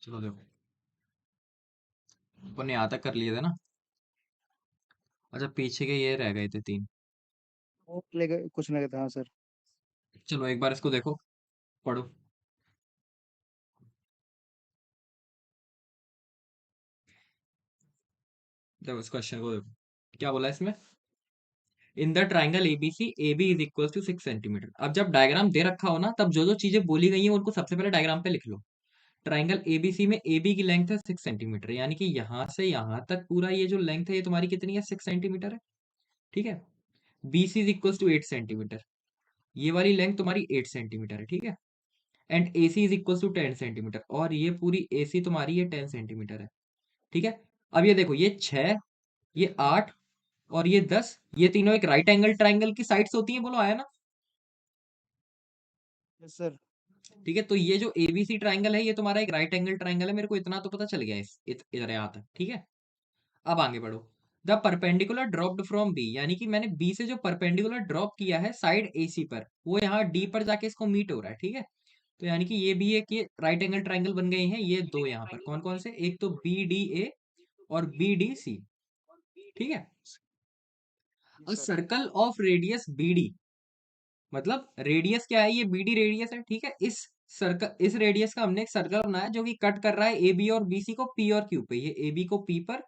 चलो देखो, अपन ने यहाँ तक कर लिए थे ना। अच्छा, पीछे के ये रह गए थे तीन। वो लेके कुछ नहीं था, हाँ सर। चलो एक बार इसको देखो, पढ़ो। देखो इस क्वेश्चन को देखो, क्या बोला है इसमें। In the triangle ABC A B is equal to 6 centimetre. अब जब डायग्राम दे रखा हो ना, तब जो जो चीजें बोली गई हैं उनको सबसे पहले डायग्राम पे लिख लो। ट्राइंगल एबीसी में ए बी की लेंथ है 6 सेंटीमीटर, यानी कि यहाँ से यहाँ तक पूरा ये जो लेंथ है ये तुम्हारी कितनी है, 6 सेंटीमीटर है। ठीक है। B C is equal to 8 centimetre, ये वाली लेंथ तुम्हारी 8 सेंटीमीटर है। ठीक है। And A C is equal to 10 centimetre, और ये पूरी ए सी तुम्हारी ये 10 सेंटीमीटर है। ठीक है। अब ये देखो, ये 6, ये 8 और ये 10, ये तीनों एक राइट एंगल ट्राइंगल की साइड्स होती हैं, बोलो आया ना। Yes sir. ठीक है, तो ये जो एबीसी ट्राइंगल है ये तुम्हारा एक राइट एंगल ट्राइंगल है, मेरे को इतना तो पता चल गया इधर यहाँ तक। ठीक है। अब आगे बढ़ो। The perpendicular dropped from B, यानी कि मैंने बी से जो परपेंडिकुलर ड्रॉप किया है साइड एसी पर, वो यहाँ डी पर जाके इसको मीट हो रहा है। ठीक है। तो यानी कि ये भी एक ये राइट एंगल ट्राइंगल बन गए हैं ये दो यहाँ पर। कौन कौन से, एक तो बी डी ए और बी डी सी। ठीक है। Uh yes sir. Circle of radius B D, मतलब रेडियस क्या है, ये बी डी रेडियस है। ठीक है। इस सर्कल, इस रेडियस का हमने एक सर्कल बनाया जो कि कट कर रहा है ए बी और बी सी को पी और क्यू पे। ये ए बी को पी पर,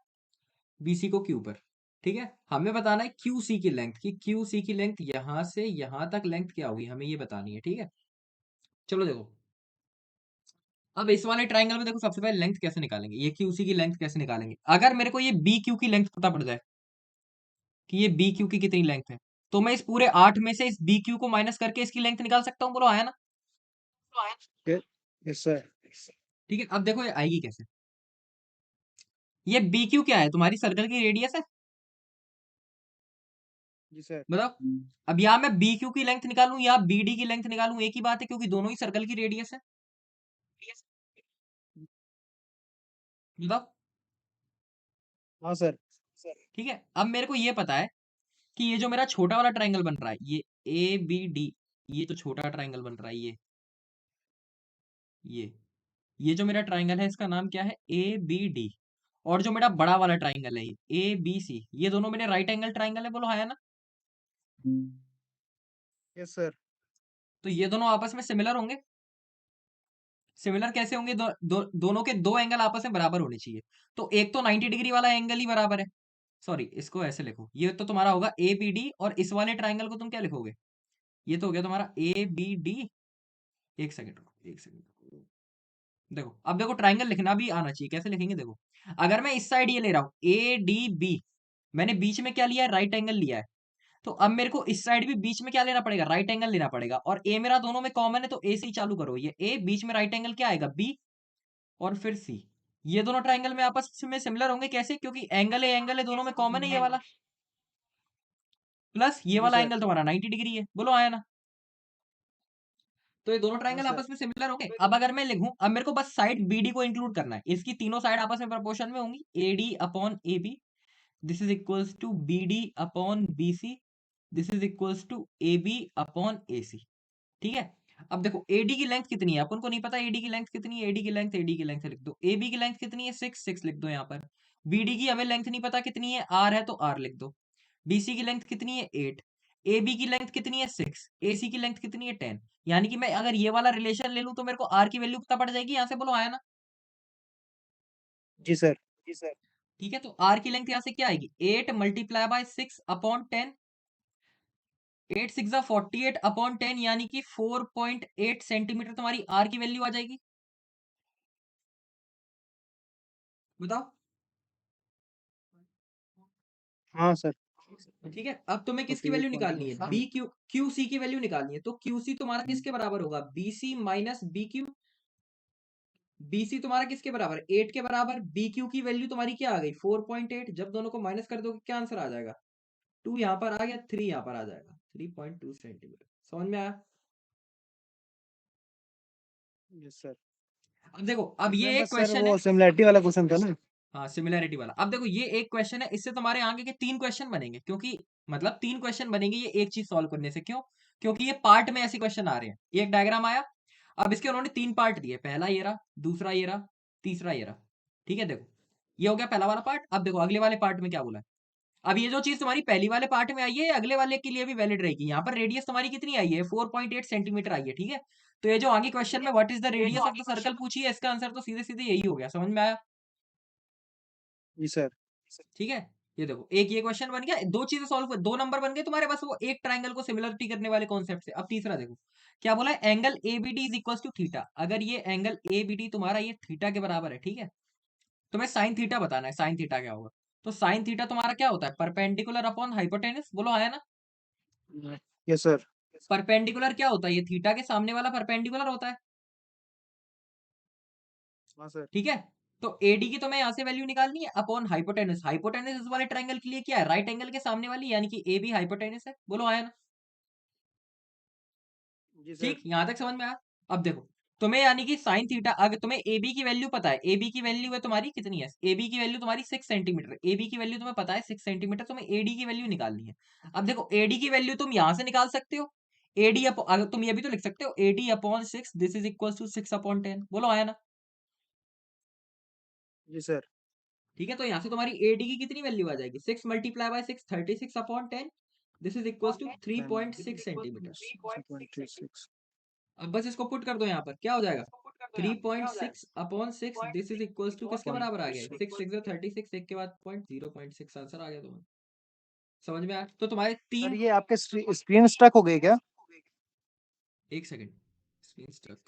बीसी को क्यू पर। ठीक है। हमें बताना है क्यू सी की लेंथ, कि क्यू सी की लेंथ यहां से यहां तक लेंथ क्या होगी, हमें ये बतानी है। ठीक है। चलो देखो, अब इस वाले ट्राइंगल में देखो, सबसे पहले लेंथ कैसे निकालेंगे, ये क्यू सी की लेंथ कैसे निकालेंगे। अगर मेरे को ये बी क्यू की लेंथ पता पड़ जाए कि ये बी क्यू की कितनी लेंथ है, तो मैं इस पूरे 8 में से इस बी क्यू को माइनस करके इसकी लेंथ निकाल सकता हूँ, बोलो आया ना। Yes sir. ठीक है। अब देखो ये आएगी कैसे। ये बी क्यू क्या है, तुम्हारी सर्कल की रेडियस है। जी सर। बताओ। अब यहाँ मैं बी क्यू की लेंथ निकालूं या बी डी की लेंथ निकालूं, एक ही बात है, क्योंकि दोनों ही सर्कल की रेडियस है। बताओ। हाँ सर। ठीक है। अब मेरे को ये पता है कि ये जो मेरा छोटा वाला ट्राइंगल बन रहा है, ये ए बी डी, ये जो छोटा ट्राइंगल बन रहा है, ये ये जो मेरा ट्राइंगल है इसका नाम क्या है, ए बी डी। और जो मेरा बड़ा वाला ट्राइंगल है ए बी सी, ये दोनों मेरे राइट एंगल ट्राइंगल है, बोलो हाँ है ना। Yes sir. तो ये दोनों आपस में सिमिलर होंगे। सिमिलर कैसे होंगे, दोनों के दो एंगल आपस में बराबर होने चाहिए। तो एक तो 90 डिग्री वाला एंगल ही बराबर है। सॉरी, इसको ऐसे लिखो, ये तो तुम्हारा होगा ए बी डी, और इस वाले ट्राइंगल को तुम क्या लिखोगे, ये तो हो गया तुम्हारा ए बी डी। एक सेकंड रुको, एक सेकंड। देखो, अब देखो ट्राइंगल लिखना भी आना चाहिए, कैसे लिखेंगे देखो। अगर मैं इस साइड ये ले रहा हूं ए डी बी, मैंने बीच में क्या लिया है, राइट एंगल लिया है। तो अब मेरे को इस साइड भी बीच में क्या लेना पड़ेगा, राइट एंगल लेना पड़ेगा। और ए मेरा दोनों में कॉमन है, तो ए से ही चालू करो। ये ए बीच में राइट एंगल क्या आएगा, बी, और फिर सी। ये दोनों ट्राइंगल में आपस में सिमिलर होंगे कैसे, क्योंकि एंगल है दोनों में कॉमन है ये वाला, प्लस ये जी वाला सर। एंगल तुम्हारा 90 डिग्री है, बोलो आया ना। तो ये दोनों हाँ ट्राइंगल सर। आपस में सिमिलर होंगे। अब अगर मैं लिखूं, अब मेरे को बस साइड बीडी को इंक्लूड करना है, इसकी तीनों साइड आपस में प्रोपोर्शन में होंगी, A D upon A B, this is equals to B D upon B C, this is equals to A B upon A C. ठीक है। अब देखो एडी की लेंथ कितनी है, अपन को नहीं पता एडी की लेंथ कितनी है। एडी की लेंथ लिख दो। ए बी की लेंथ कितनी है, 6 लिख दो यहाँ पर। बीडी की हमें लेंथ नहीं पता कितनी है, आर है तो आर लिख दो। बीसी की लेंथ कितनी है, 8। ए बी की लेंथ कितनी है, 6। ए सी की लेंथ कितनी है, 10। यानी कि मैं अगर ये वाला रिलेशन ले लूं तो मेरे को आर की वैल्यू पता पड़ जाएगी, यहाँ से बोलो आया ना। जी सर। ठीक है। तो आर की लेंथ यहाँ से क्या आएगी, 8 मल्टीप्लाई बाय 6 अपॉन 10। 8 6 48 अपॉन 10, यानी कि 4.8 सेंटीमीटर तुम्हारी आर की वैल्यू आ जाएगी। बताओ। हाँ सर। ठीक है। अब तुम्हें किसकी फोर्टी एट वैल्यू पॉइंट निकालनी है, बी क्यू क्यू सी की वैल्यू निकालनी है। तो क्यू सी तुम्हारा किसके बराबर होगा, B C minus B Q. B C तुम्हारा किसके बराबर, 8 के बराबर। बी क्यू की वैल्यू तुम्हारी क्या आ गई, 4.8। जब दोनों को माइनस कर दोगे क्या आंसर आ जाएगा, 2 यहाँ पर आ गया, 3 यहाँ पर आ जाएगा, 3.2 सेंटीमीटर। समझ में आया। Yes sir. अब देखो, अब इसमें ये एक बस सर क्वेश्चन है। वो सिमिलैरिटी वाला क्वेश्चन था ना। हाँ, सिमिलैरिटी वाला। अब देखो, ये एक क्वेश्चन है, इससे तुम्हारे आगे के 3 क्वेश्चन बनेंगे, क्योंकि मतलब 3 क्वेश्चन बनेंगे ये एक चीज सॉल्व करने से। क्यों, क्योंकि ये पार्ट में ऐसे क्वेश्चन आ रहे हैं। एक डायग्राम आया, अब इसके उन्होंने 3 पार्ट दिए, पहला ये रहा, दूसरा ये रहा, तीसरा ये रहा। ठीक है, देखो ये हो गया पहला वाला पार्ट। अब देखो अगले वाले पार्ट में क्या बोला है। अब ये जो चीज तुम्हारी पहली वाले पार्ट में आई है अगले वाले के लिए भी वैलिड रहेगी। यहाँ पर रेडियस तुम्हारी कितनी आई है, 4.8 सेंटीमीटर आई है। ठीक है, तो ये जो आगे क्वेश्चन में what is the radius of the circle पूछी है, इसका आंसर तो सीधे सीधे यही हो गया। समझ में आया? जी सर। ठीक है, ये देखो एक ये क्वेश्चन बन गया, दो चीजें सॉल्व, दो नंबर बन गए तुम्हारे बस वो एक ट्राइंगल को सिमिलरिटी करने वाले कॉन्सेप्ट से। अब तीसरा देखो क्या बोला है, angle ABD is equal to theta. अगर ये एंगल एबीडी तुम्हारा ये थीटा के बराबर है, ठीक है, तुम्हें साइन थीटा बताना है, साइन थीटा क्या होगा। तो साइन थीटा तुम्हारा क्या होता है, परपेंडिकुलर अपॉन हाइपोटेनस। बोलो आया ना? Yes sir. परपेंडिकुलर क्या होता है, ये थीटा के सामने वाला परपेंडिकुलर होता है। हाँ सर। ठीक है, तो एडी की तुम्हें यहां से वैल्यू निकालनी है अपॉन हाइपोटेनस। हाइपोटेनस इस वाले ट्रायंगल के लिए क्या है, राइट एंगल के सामने वाली, यानी कि ए भी हाइपोटेनस है। बोलो आया ना? जी सर। ठीक, यहां तक समझ में आया? अब देखो तुम्हें यानी कि साइन थीटा, अगर तुम्हें ए बी की वैल्यू पता है, ए बी की वैल्यू है तुम्हारी कितनी है, ए बी की वैल्यू तुम्हारी 6 सेंटीमीटर, ए बी की वैल्यू तुम्हें पता है 6 सेंटीमीटर, तुम्हें एडी की वैल्यू निकालनी है। अब देखो एडी की वैल्यू तुम यहां से निकाल सकते हो, एडी अगर तुम ये भी तो लिख सकते हो AD upon 6 this is equal to 6/10। बोलो आया ना? जी सर। ठीक है, तो यहां से तुम्हारी एडी की कितनी वैल्यू आ जाएगी, 6 × 6 36/10, this is equal to 3.6 centimetre. 6.36। अब बस इसको पुट कर दो यहाँ पर, क्या हो जाएगा, 3.6/6 दिस इज इक्वल टू किसके बराबर आ गया, 6 6 36, एक के बाद पॉइंट, 0.6 आंसर आ गया तुम्हें। समझ में आया? तो तुम्हारे सर तीन, ये आपके स्क्रीन स्ट्रक हो गई क्या? एक सेकेंड, स्क्रीन स्ट्रक,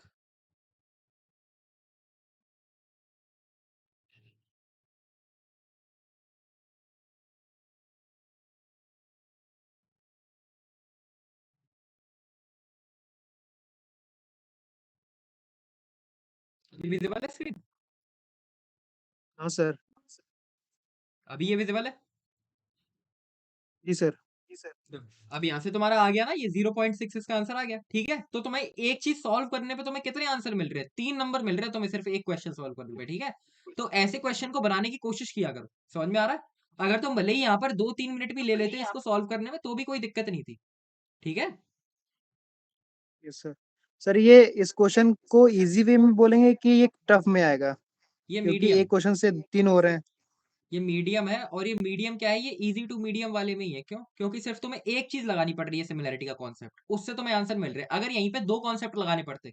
विजिबल है स्क्रीन? हाँ सर। अभी ये विजिबल है? जी सर। अब यहाँ से तुम्हारा आ गया ना ये 0.6 इसका आंसर आ गया। ठीक है, तो तुम्हें एक चीज सॉल्व करने पे तुम्हें कितने आंसर मिल रहे हैं, 3 नंबर मिल रहे हैं तुम्हें सिर्फ एक क्वेश्चन सॉल्व करने पे। ठीक है, तो ऐसे क्वेश्चन को बनाने की कोशिश किया करो। समझ में आ रहा है? अगर तुम भले ही यहाँ पर 2-3 मिनट भी ले लेते इसको सॉल्व करने में तो भी कोई दिक्कत नहीं थी। ठीक है, यस सर। सर ये इस क्वेश्चन को इजी वे में बोलेंगे कि ये टफ में आएगा, ये क्योंकि मीडियम, एक क्वेश्चन से 3 हो रहे हैं। ये मीडियम है। और ये मीडियम क्या है, ये इजी टू मीडियम वाले में ही है। क्यों? क्योंकि सिर्फ तुम्हें एक चीज लगानी पड़ रही है, सिमिलरिटी का कॉन्सेप्ट, उससे तुम्हें आंसर मिल रहे हैं। अगर यहीं पे दो कॉन्सेप्ट लगाने पड़ते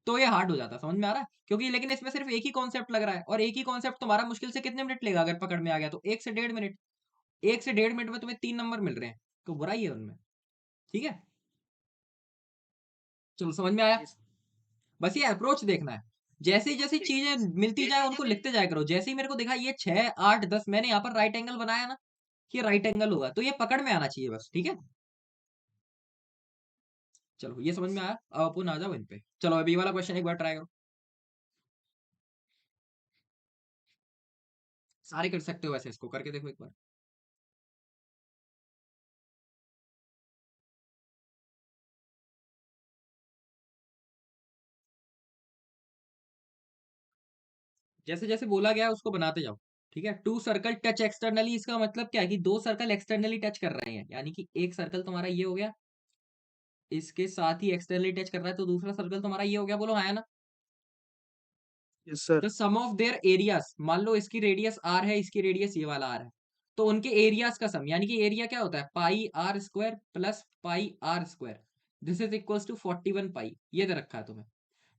तो ये हार्ड हो जाता। समझ में आ रहा है? क्योंकि लेकिन इसमें सिर्फ एक ही कॉन्सेप्ट लग रहा है, और एक ही कॉन्सेप्ट तुम्हारा मुश्किल से कितने मिनट लेगा, अगर पकड़ में आ गया तो 1 से 1.5 मिनट। 1 से 1.5 मिनट में तुम्हें 3 नंबर मिल रहे हैं, तो बुरा ही है उनमें। ठीक है, चलो समझ में आया? जी बस ये अप्रोच देखना है, जैसे जैसी चीजें मिलती जाए उनको लिखते जाया करो। जैसे ही मेरे को दिखा ये 6 8 10, मैंने यहाँ पर राइट एंगल बनाया ना, कि राइट एंगल होगा, तो ये पकड़ में आना चाहिए बस। ठीक है, चलो ये समझ में आया। अब अपन आ जाओ इन पे। चलो अभी वाला क्वेश्चन एक बार ट्राई करो, सारे कर सकते हो वैसे, इसको करके देखो एक बार। जैसे जैसे बोला गया है उसको बनाते जाओ। ठीक है, 2 सर्कल टच एक्सटर्नली, इसका मतलब क्या है कि 2 सर्कल एक्सटर्नली टच कर रहे हैं, यानी कि एक सर्कल तुम्हारा ये हो गया, इसके साथ ही एक्सटर्नली टच कर रहा है, तो दूसरा सर्कल तुम्हारा ये हो गया। बोलो हाँ, है ना? Yes sir. The sum of their areas, मान लो इसकी रेडियस आर है, इसकी रेडियस ये वाला आर है, तो उनके एरियाज का सम, यानी कि एरिया क्या होता है, pi are square plus pi are square, this is equals to 41 pi, ये दे रखा है तुम्हें।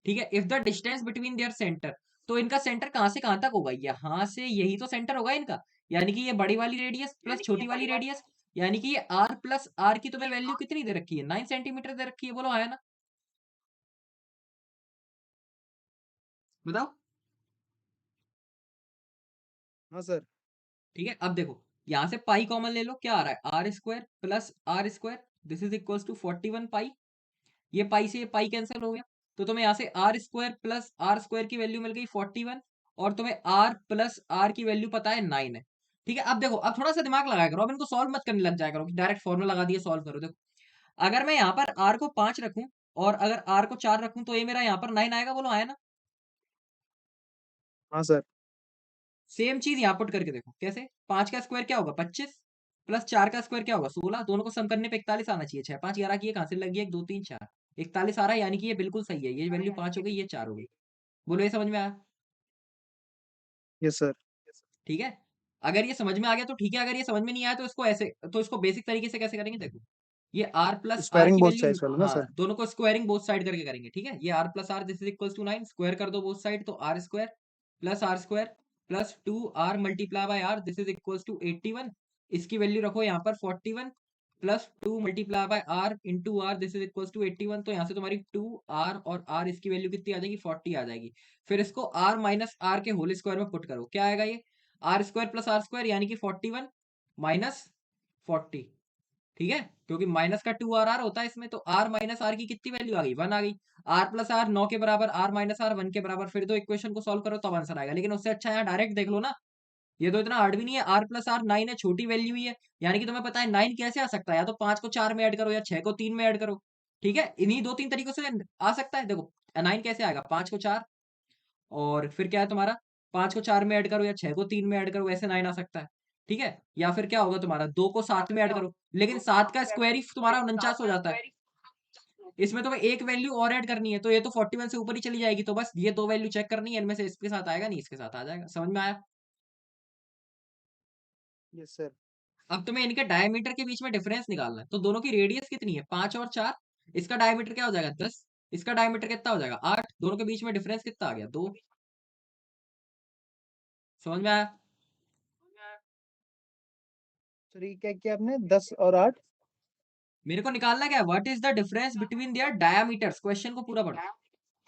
ठीक है, if the distance between their centre, तो इनका सेंटर कहां से कहां तक होगा, यहां से यही तो सेंटर होगा इनका, यानी कि ये बड़ी वाली रेडियस प्लस छोटी वाली रेडियस, यानी कि ये आर प्लस आर की तुम्हें वैल्यू कितनी दे रखी है, 9 सेंटीमीटर दे रखी है। बोलो आया ना? बताओ। हाँ सर। ठीक है, अब देखो यहां से पाई कॉमन ले लो, क्या आ रहा है, R square plus R square, this is equal to 41 pi. ये पाई से ये पाई कैंसिल हो गया, तो तुम्हें यहाँ से R square plus R square की वैल्यू मिल गई 41, और तुम्हें आर प्लस आर की वैल्यू पता है 9 है। ठीक है, अब देखो अब थोड़ा सा दिमाग लगाया करो, अब इनको सॉल्व मत करने लग जाया करो कि डायरेक्ट फॉर्मूला लगा दिए सॉल्व करो। देखो अगर मैं यहाँ पर आर को 5 रखूं और अगर आर को 4 रखूं, तो ये मेरा यहाँ पर 9 आएगा। बोलो आया ना? हाँ सर। सेम चीज यहाँ पुट करके देखो कैसे, 5 का स्क्वायर क्या होगा 25, प्लस 4 का स्क्वायर क्या होगा 16, दोनों को सम करने पे 41 आना चाहिए। 6 5 11 की कहां से लगी, 1 2 3 4, 41 आ रहा है, यानी कि ये बिल्कुल सही है। ये वैल्यू 5 हो गई, ये 4 हो गई। बोलो ये समझ में आया? Yes sir. ठीक है, अगर ये समझ में आ गया तो ठीक है, अगर ये समझ में नहीं आया तो इसको ऐसे, तो इसको बेसिक तरीके से कैसे करेंगे देखो, ये r प्लस आर स्क्वायरिंग की बोथ वैल्यू, साइड्स वाला ना हाँ सर। दोनों को स्क्वायरिंग बोथ साइड करके करेंगे, ठीक है, ये r प्लस R this is equals to 9, square कर दो बोथ साइड, तो R square plus 2r multiply by r this is equals to 81, इसकी वैल्यू रखो यहाँ पर 41 plus 2 multiply by r into R this is equals to 81, तो यहाँ से तुम्हारी 2r और r इसकी वैल्यू कितनी आ जाएगी, 40 आ जाएगी। फिर इसको r माइनस आर के होल स्क्वायर में पुट करो, क्या आएगा ये R square plus R square यानी कि 41 माइनस 40, ठीक है, क्योंकि माइनस का 2r होता है इसमें, तो r माइनस आर की कितनी वैल्यू आ गई, 1 आ गई, r प्लस आर 9 के बराबर, r माइनस आर 1 के बराबर, फिर तो इक्वेशन को सॉल्व करो तब आंसर आएगा, लेकिन उससे अच्छा यहाँ डायरेक्ट देख लो ना, ये तो इतना हार्ड भी नहीं है, r प्लस आर 9 है, छोटी वैल्यू ही है, यानी कि तुम्हें पता है 9 कैसे आ सकता है, या तो 5 को 4 में ऐड करो या 6 को 3 में ऐड करो, ठीक है, इन्हीं दो तीन तरीकों से आ सकता है, देखो 9 कैसे आएगा, 5 को 4 और फिर क्या है तुम्हारा, 5 को 4 में ऐड करो या 6 को 3 में ऐड करो, वैसे 9 आ सकता है, ठीक है, या फिर क्या होगा तुम्हारा 2 को 7 में ऐड करो, लेकिन 7 का स्क्वायर ही तुम्हारा 49 हो जाता है, इसमें तुम्हें एक वैल्यू और ऐड करनी है, तो ये तो 41 से ऊपर ही चली जाएगी, तो बस ये दो वैल्यू चेक करनी है, इनमें से इसके साथ आएगा, नहीं इसके साथ आ जाएगा, समझ में आया। Yes sir. अब तुम्हें इनके डायमीटर के बीच में डिफरेंस निकालना है, तो दोनों की रेडियस कितनी है, 5 और 4, इसका डायमीटर क्या हो जाएगा 10, इसका डायमीटर कितना हो जाएगा 8, दोनों के बीच में डिफरेंस कितना आ गया 2, समझ में आया। सर ये क्या किया आपने, 10 और 8? मेरे को निकालना क्या है, what is the difference between their diameters, question को पूरा पढ़ो,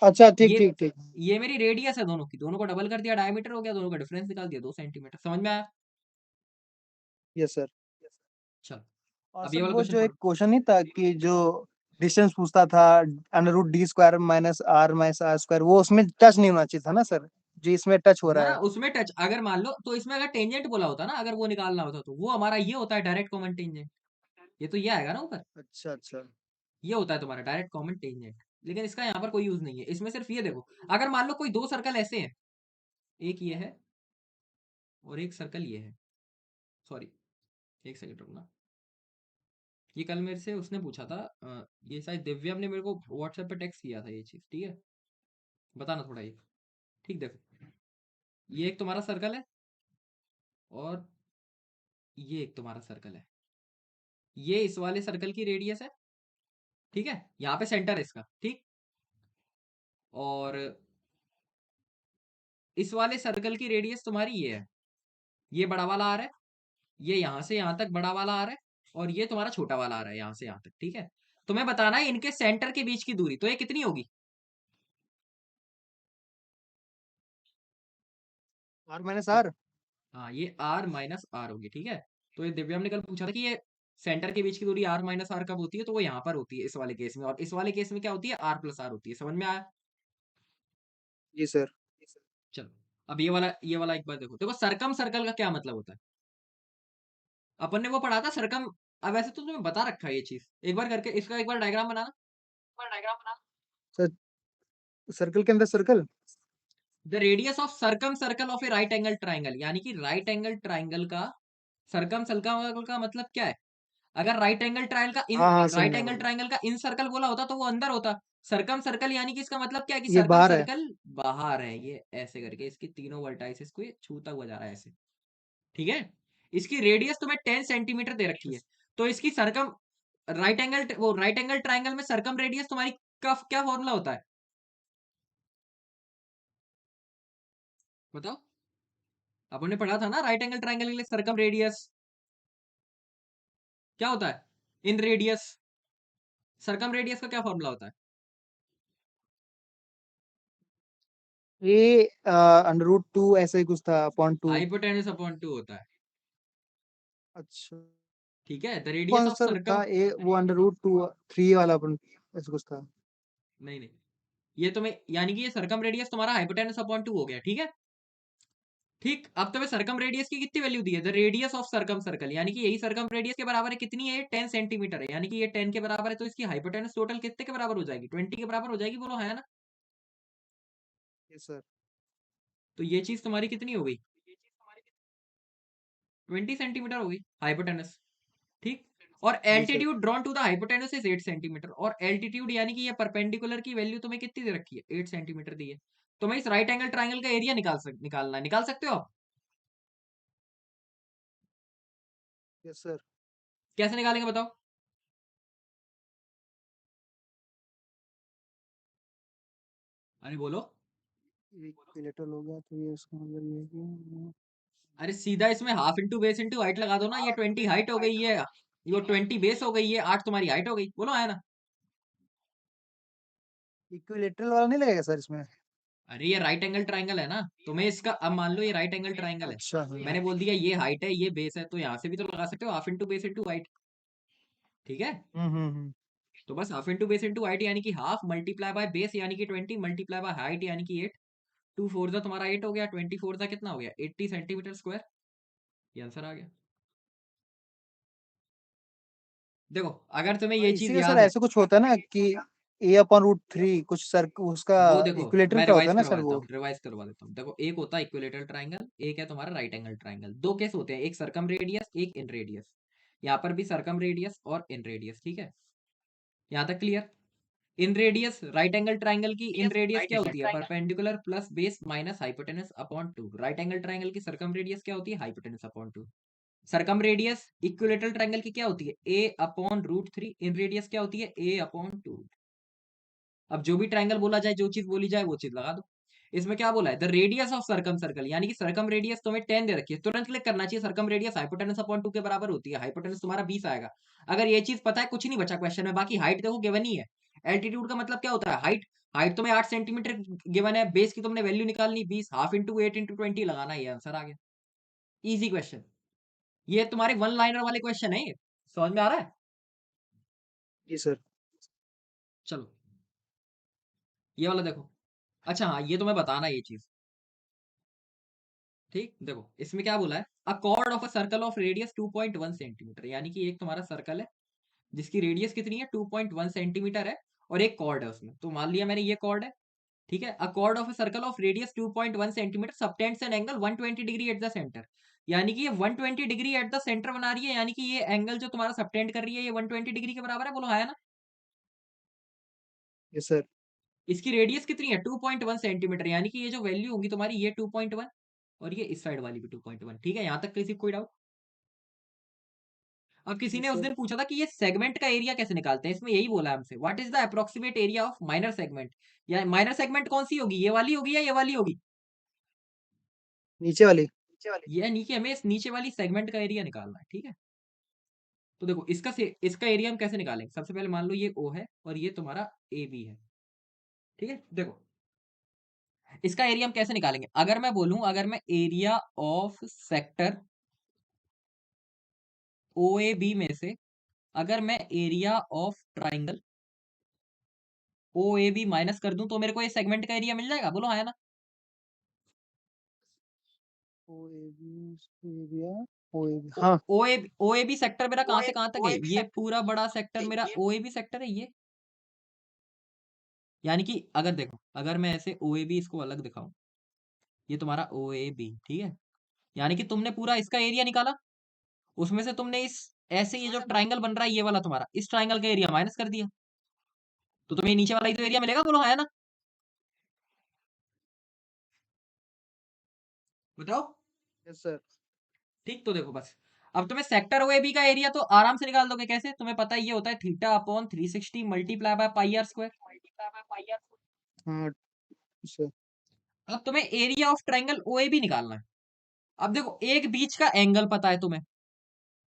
अच्छा ठीक ये ठीक ठीक। ये मेरी रेडियस है दोनों की, दोनों को डबल कर दिया, डायमीटर हो गया, दोनों का डिफरेंस निकाल दिया 2 सेंटीमीटर, समझ में आया। Yes sir. चल और अब ये सर वाला वो क्वेश्चन जो एक पढ़ो। क्वेश्चन नहीं था कि जो डिस्टेंस पूछता था, under root D square minus R square, वो उसमें टच नहीं होना चाहिए था ना सर, जो इसमें टच हो ना रहा ना है। उसमें टच अगर मान लो, तो इसमें अगर टेंजेंट बोला होता ना, अगर वो निकालना होता तो वो हमारा ये होता है डायरेक्ट कॉमन टेंजेंट, ये तो ये आएगा ना ऊपर, अच्छा अच्छा। ये होता है तुम्हारा डायरेक्ट कॉमन टेंजेंट, लेकिन इसका यहाँ पर कोई यूज नहीं है, इसमें सिर्फ ये देखो, अगर मान लो कोई दो सर्कल ऐसे हैं, एक ये है और एक सर्कल ये है, सॉरी एक सेकंड रुकना, ये कल मेरे से उसने पूछा था, ये शायद दिव्यम ने मेरे को व्हाट्सएप पे टेक्स्ट किया था ये चीज, ठीक है, बताना थोड़ा ये, ठीक देखो, ये एक तुम्हारा सर्कल है और ये एक तुम्हारा सर्कल है, ये इस वाले सर्कल की रेडियस है, ठीक है, यहाँ पे सेंटर है इसका, ठीक, और इस वाले सर्कल की रेडियस तुम्हारी ये है, ये बड़ा वाला आ रहा है, ये यहाँ से यहाँ तक बड़ा वाला आ रहा है, और ये तुम्हारा छोटा वाला आ रहा है यहाँ से यहाँ तक, ठीक है, तुम्हें बताना है इनके सेंटर के बीच की दूरी, तो ये कितनी होगी, आर माइनस तो आर। हाँ ये r माइनस आर होगी, ठीक है, तो ये दिव्यम ने कल पूछा था कि ये सेंटर के बीच की दूरी r माइनस आर कब होती है, तो वो यहाँ पर होती है इस वाले केस में, और इस वाले केस में क्या होती है r प्लस आर होती है, समझ में आया। जी सर। चलो अब ये वाला एक बार देखो, देखो सरकम सर्कल का क्या मतलब होता है, अपन ने वो पढ़ा था सरकम, अब वैसे तो तुम्हें बता रखा है ये चीज, एक बार करके इसका एक बार डायग्राम बनाना। सर सर्कल के अंदर circle. The radius of circumcircle of a right angle triangle, यानी कि राइट एंगल ट्राइंगल का सरकम सर्कल का मतलब क्या है, अगर राइट एंगल ट्रायंगल का इन हाँ हाँ समझ राइट गया एंगल मैं। ट्रायंगल का इन सर्कल बोला होता तो वो अंदर होता, सरकम सर्कल यानी कि इसका मतलब क्या है कि ये सरकम बाहर है। सर्कल बाहर है, ये ऐसे करके इसकी तीनों वर्टाइसेस को ये छूता हुआ जा रहा है ऐसे, ठीक है, इसकी रेडियस तुम्हें 10 सेंटीमीटर दे रखी है, तो इसकी सरकम राइट एंगल ट्रायंगल में सरकम रेडियस तुम्हारी का क्या फॉर्मूला होता है, बताओ, अपन ने पढ़ा था ना राइट एंगल ट्रायंगल के लिए सरकम रेडियस क्या होता है, इन रेडियस, सरकम रेडियस का क्या फॉर्मूला होता है, ये अंडर रूट टू ऐसा ही कुछ था, अपॉन टू। हाइपोटेन्यूज अपॉन 2 होता है, अच्छा। ठीक है, द रेडियस कौन ऑफ सा सर्कम, था ये, वो अंडर रूट टू थ्री वाला अपन, ऐसा कुछ था। नहीं नहीं, ये तुम्हें यानी कि ये सरकम रेडियस तुम्हारा हाइपोटेन्यूज अपॉन 2 हो गया, ठीक है, ठीक, अब तुम्हें सरकम रेडियस की कितनी वैल्यू दी है, द रेडियस ऑफ सरकम सर्कल, यानी कि यही सरकम रेडियस के बराबर है, कितनी है 10 सेंटीमीटर है, यानी कि ये 10 के बराबर है, तो इसकी हाइपोटेन्यूज टोटल कितने के बराबर हो जाएगी, 20 के बराबर हो जाएगी, बोलो है ना, यस सर। तो ये चीज तुम्हारी कितनी हो गई, 20 सेंटीमीटर हो गई हाइपोटेन्यूज, ठीक, और जी sir. Altitude drawn to the hypotenuse is 8 centimetre, और एल्टीट्यूड यानी कि ये परपेंडिकुलर की वैल्यू तुम्हें कितनी दे रखी है 8 सेंटीमीटर दी है, तुम्हें इस राइट एंगल ट्राइंगल का एरिया निकाल सकते हो आप? Yes sir. कैसे निकालेंगे बताओ? अरे बोलो। इक्विलेटरल हो गया तो ये इसका मतलब ये है कि अरे सीधा इसमें half into base into height लगा दो ना, ये 20 हाइट हो गई है, ये 20 बेस हो गई है, 8 तुम्हारी हाइट हो गई, बोलो है ना? इक्विलेटरल वाला नहीं लगेगा सर इसमें? अरे ये राइट एंगल ट्राइंगल है ना, तुम्हें इसका अब मान लो ये राइट एंगल ट्राइंगल है, अच्छा हाँ। मैंने बोल दिया ये हाइट है ये बेस है, तो यहाँ से भी तो लगा सकते हो half into base into height. ठीक है, हम्म। तो बस half into base into height यानी कि हाफ मल्टीप्लाई बाय बेस यानी कि 20 मल्टीप्लाई बाय हाइट यानी कि 8। 2 फोर जा तुम्हारा 8 हो गया, 20 फोर जा कितना हो गया 80 सेंटीमीटर स्क्वायर। ये आंसर आ गया। देखो अगर तुम्हें और ये इसी चीज का सर याद है, ऐसे कुछ होता है ना कि a/√3 कुछ सर उसका वो देखो इक्विलेटरल मैं का होता रिवाइज है ना करवा सर देता वो? हूँ, देखो एक होता है इक्विलेटरल ट्राइंगल, एक है तुम्हारा राइट एंगल ट्राइंगल। दो केस होते हैं, एक सरकम रेडियस एक इन रेडियस। यहाँ पर भी सरकम रेडियस और इन रेडियस, ठीक है, यहाँ तक clear? Inradius right angle triangle की इन रेडियस क्या होती है, perpendicular plus base minus hypotenuse upon 2। Right angle triangle की सरकम रेडियस क्या होती है, hypotenuse upon 2। Circumradius equilateral triangle की क्या होती है, a/√3। इन रेडियस क्या होती है, a/2। अब जो भी ट्राइंगल बोला जाए, जो चीज बोली जाए वो चीज लगा दो। इसमें क्या बोला है, द रेडियस ऑफ सरकम सर्कल, यानी कि सरकम रेडियस तुम्हें 10 दे रखी है, तुरंत क्लिक करना चाहिए। सरकम रेडियस हाइपोटेनस अपॉन 2 के बराबर होती है, हाइपोटेनस तुम्हारा 20 आएगा। अगर ये चीज पता है कुछ नहीं बचा क्वेश्चन में। बाकी हाइट देखो गिवन ही है। एल्टीट्यूड का मतलब क्या होता है, हाइट। हाइट तुम्हें 8 सेंटीमीटर गिवन है, बेस की तुमने वैल्यू निकालनी 20, हाफ इंटू 8 इंटू 20 लगाना, ये आंसर आ गया। Easy question. ये तुम्हारे वन लाइनर वाले क्वेश्चन है ये। समझ में आ रहा है? जी सर। चलो ये वाला देखो। अच्छा हाँ, ये तुम्हें बताना ये चीज। ठीक, देखो इसमें क्या बोला है, अ cord of a circle of radius 2.1 centimetre, यानी कि एक तुम्हारा सर्कल है जिसकी रेडियस कितनी है 2.1 सेंटीमीटर है, और एक कॉर्ड है उसमें। तो मान लिया मैंने ये कॉर्ड है, ठीक है। अ cord of a circle of radius 2.1 centimetre subtends an angle 120 degree at the centre. यानी कि ये 120 डिग्री एट द सेंटर बना रही है, यानी कि ये एंगल जो तुम्हारा सबटेंड कर रही है ये 120 डिग्री के बराबर है, बोलो है ना? Yes sir. इसकी रेडियस कितनी है 2.1 सेंटीमीटर, यानी कि ये जो वैल्यू होगी तुम्हारी ये 2.1, और ये इस साइड वाली भी 2.1। ठीक है, यहां तक किसी कोई डाउट? अब किसी जी ने उस सर। दिन पूछा था कि ये सेगमेंट का एरिया कैसे निकालते हैं, इसमें यही बोला है हमसे, what is the approximate area of minor segment. या माइनर सेगमेंट कौन सी होगी, ये वाली होगी या ये वाली होगी? नीचे वाली। ये नीचे, हमें इस नीचे वाली सेगमेंट का एरिया निकालना है, ठीक है। तो देखो इसका एरिया हम कैसे निकालेंगे, सबसे पहले मान लो ये ओ है और ये तुम्हारा ए बी है, ठीक है। देखो इसका एरिया हम कैसे निकालेंगे, अगर मैं बोलूं, अगर मैं area of sector O A B में से अगर मैं area of triangle O A B minus कर दूं, तो मेरे को ये सेगमेंट का एरिया मिल जाएगा, बोलो है ना? O A B area. O A B हाँ। ओ ए बी सेक्टर मेरा कहां से कहां तक है, ये पूरा बड़ा सेक्टर मेरा ओ ए बी सेक्टर है ये। यानी कि अगर देखो, अगर मैं ऐसे ओ ए बी इसको अलग दिखाऊं, ये तुम्हारा ओ ए बी, ठीक है। यानी कि तुमने पूरा इसका एरिया निकाला, उसमें से तुमने इस ऐसे ये जो ट्राइंगल बन रहा है ये वाला तुम्हारा, इस ट्राइंगल का एरिया माइनस कर दिया, तो तुम्हें नीचे वाला ही तो एरिया मिलेगा, बोलो है ना? बताओ। Yes sir. ठीक, तो देखो बस, अब तुम्हें सेक्टर ओ ए बी का एरिया तो आराम से निकाल दोगे, कैसे? तुम्हें पता है ये होता है theta upon 360 multiply by pi are square. हाँ सर। अब तुम्हें area of triangle O A B निकालना है। अब देखो एक बीच का एंगल पता है तुम्हें,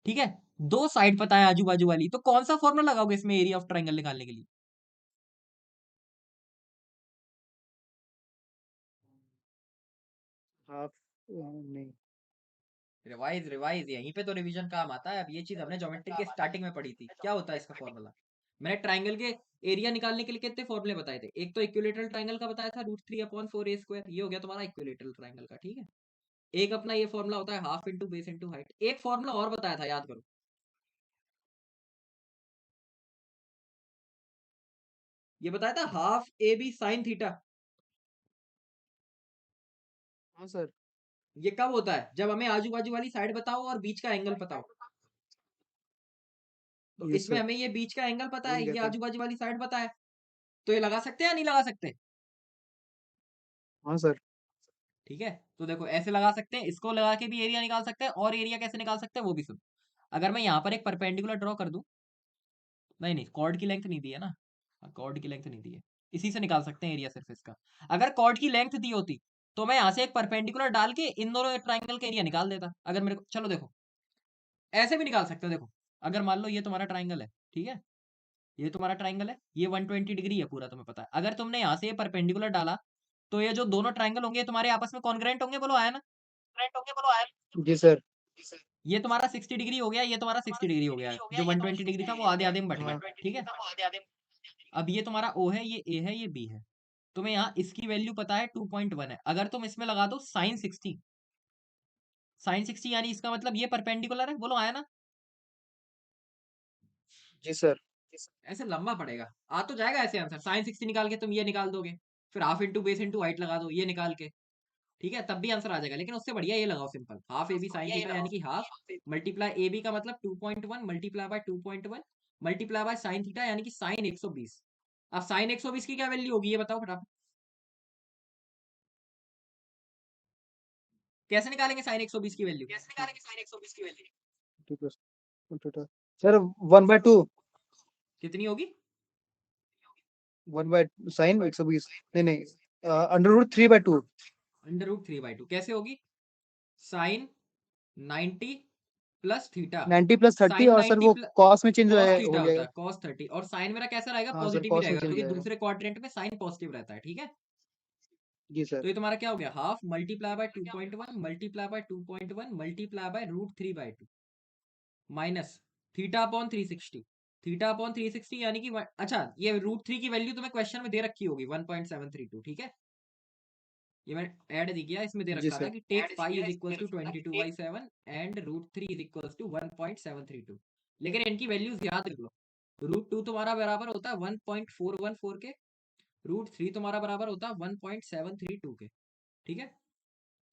ठीक है, दो साइड पता है आजू बाजू वाली, तो कौन सा फॉर्मूला लगाओगे इसमें एरिया ऑफ ट्राइंगल निकालने के लिए? हाफ नहीं। रिवाइज रिवाइज, यहीं पे तो रिवीजन काम आता है। अब ये चीज हमने ज्योमेट्री के स्टार्टिंग में पढ़ी थी, क्या होता है इसका फॉर्मूला। मैंने ट्राइंगल के एरिया निकालने के लिए कितने फॉर्मूले बताए थे, एक तो इक्विलेटरल ट्राइंगल का बताया था √3/4 a², ये हो गया तुम्हारा इक्विलेटरल ट्राइंगल का, ठीक है। एक अपना ये फॉर्मूला होता है half into base into height. एक फॉर्मूला और बताया था, याद करो, ये बताया था half A B sine theta. हाँ सर। ये कब होता है, जब हमें आजू बाजू वाली साइड बताओ और बीच का एंगल बताओ। तो यस इसमें सर। हमें ये बीच का एंगल पता भूल है, गया ये था। आजू बाजू वाली साइड पता है, तो ये लगा सकते हैं या नहीं लगा सकते? हाँ सर। ठीक है, तो देखो ऐसे लगा सकते हैं, इसको लगा के भी एरिया निकाल सकते हैं, और एरिया कैसे निकाल सकते हैं वो भी सुन। अगर मैं यहाँ पर एक परपेंडिकुलर ड्रॉ कर दूं, नहीं नहीं कॉर्ड की लेंथ नहीं दी है ना, कॉर्ड की लेंथ नहीं दी है, इसी से निकाल सकते हैं एरिया सरफेस का। अगर कॉर्ड की लेंथ दी होती तो मैं यहाँ से एक परपेंडिकुलर डाल के इन दोनों ट्राइंगल का एरिया निकाल देता। अगर मेरे को, चलो देखो ऐसे भी निकाल सकते हो। देखो अगर मान लो ये तुम्हारा ट्राइंगल है, ठीक है, ये तुम्हारा ट्राइंगल है, ये 120 डिग्री है पूरा, तुम्हें पता है। अगर तुमने यहाँ से ये परपेंडिकुलर डाला तो ये जो दोनों ट्राइंगल होंगे तुम्हारे आपस में कॉन्ग्रेंट होंगे, बोलो आया ना। जी सर। ये तुम्हारा 60 डिग्री हो गया, ये तुम्हारा 60 डिग्री हो गया, जो 120 डिग्री था वो आधे आधे में बट गया, हाँ ठीक है। अब ये तुम्हारा O है, ये A है, ये B है। तुम्हें यहाँ इसकी वैल्यू पता है 2.1 है। अगर तुम इसमें लगा दो साइन 60, साइन 60 यानी इसका मतलब ये परपेंडिकुलर है, बोलो आया ना। जी सर। ऐसे लंबा पड़ेगा, आ तो जाएगा ऐसे आंसर। साइन 60 निकाल के तुम ये निकाल दोगे, फिर half into base into height लगा दो ये निकाल के, ठीक है, तब भी आंसर आ जाएगा। लेकिन उससे बढ़िया ये लगाओ simple, half A B sine theta यानी कि हाफ मल्टीप्लाई ए बी का मतलब 2.1 multiply by 2.1 multiply by sine theta यानी कि साइन 120। अब साइन 120 की क्या वैल्यू होगी ये बताओ फटाफट, कैसे निकालेंगे साइन 120 की वैल्यू। ठीक है सर। 1/2। कितनी होगी? 1 बाय साइन 120, नहीं नहीं, √3/2। अंडर रूट 3/2 कैसे होगी? Sine 90 plus theta, 90 plus 30, sine और सर 90 वो प्लस कॉस में चेंज कॉस हो थीटा होता जाएगा। है कॉस 30, और साइन मेरा कैसा रहेगा, हाँ सर, पॉजिटिव ही कॉस में रहेगा चेंज हो क्योंकि जाएगा। दूसरे क्वाड्रेंट में साइन पॉजिटिव रहता है, ठीक है। जी सर। तो ये तुम्हारा क्या हो गया, half multiply by 2.1 multiply by 2.1 multiply bye √3/2 minus theta upon 360, theta upon 360 यानी कि अच्छा ये √3 की वैल्यू तुम्हें क्वेश्चन में दे रखी होगी 1.732, ठीक है। ये मैंने ऐड नहीं किया, इसमें दे जी रखा था सर। कि take pi is equal to 22/7 and √3 is equal to 1.732। लेकिन इनकी वैल्यूज याद रख लो, √2 तुम्हारा बराबर होता है 1.414 के, √3 तुम्हारा बराबर होता है 1.732 के, ठीक है।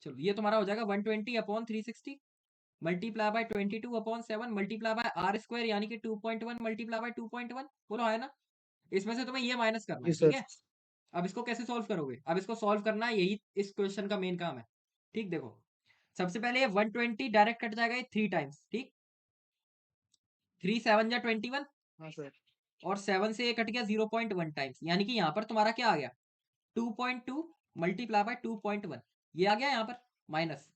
चलो ये तुम्हारा हो जाएगा 120 upon 360 multiply by 22/7 multiply by r square यानी कि 2.1 मल्टीप्लाई बाय 2.1, बोलो है ना। इसमें से तुम्हें ये माइनस करना जी है, ठीक सर। है। अब इसको कैसे सॉल्व करोगे, अब इसको सॉल्व करना है, यही इस क्वेश्चन का मेन काम है, ठीक। देखो सबसे पहले ये 120 डायरेक्ट कट जाएगा ये 3 टाइम्स, ठीक, 3 7 जा 21, हाँ सर। और 7 से ये कट गया 0.1 टाइम्स, यानी कि यहाँ पर तुम्हारा क्या आ गया 2.2 मल्टीप्लाई बाय 2.1, ये आ गया यहाँ पर माइनस।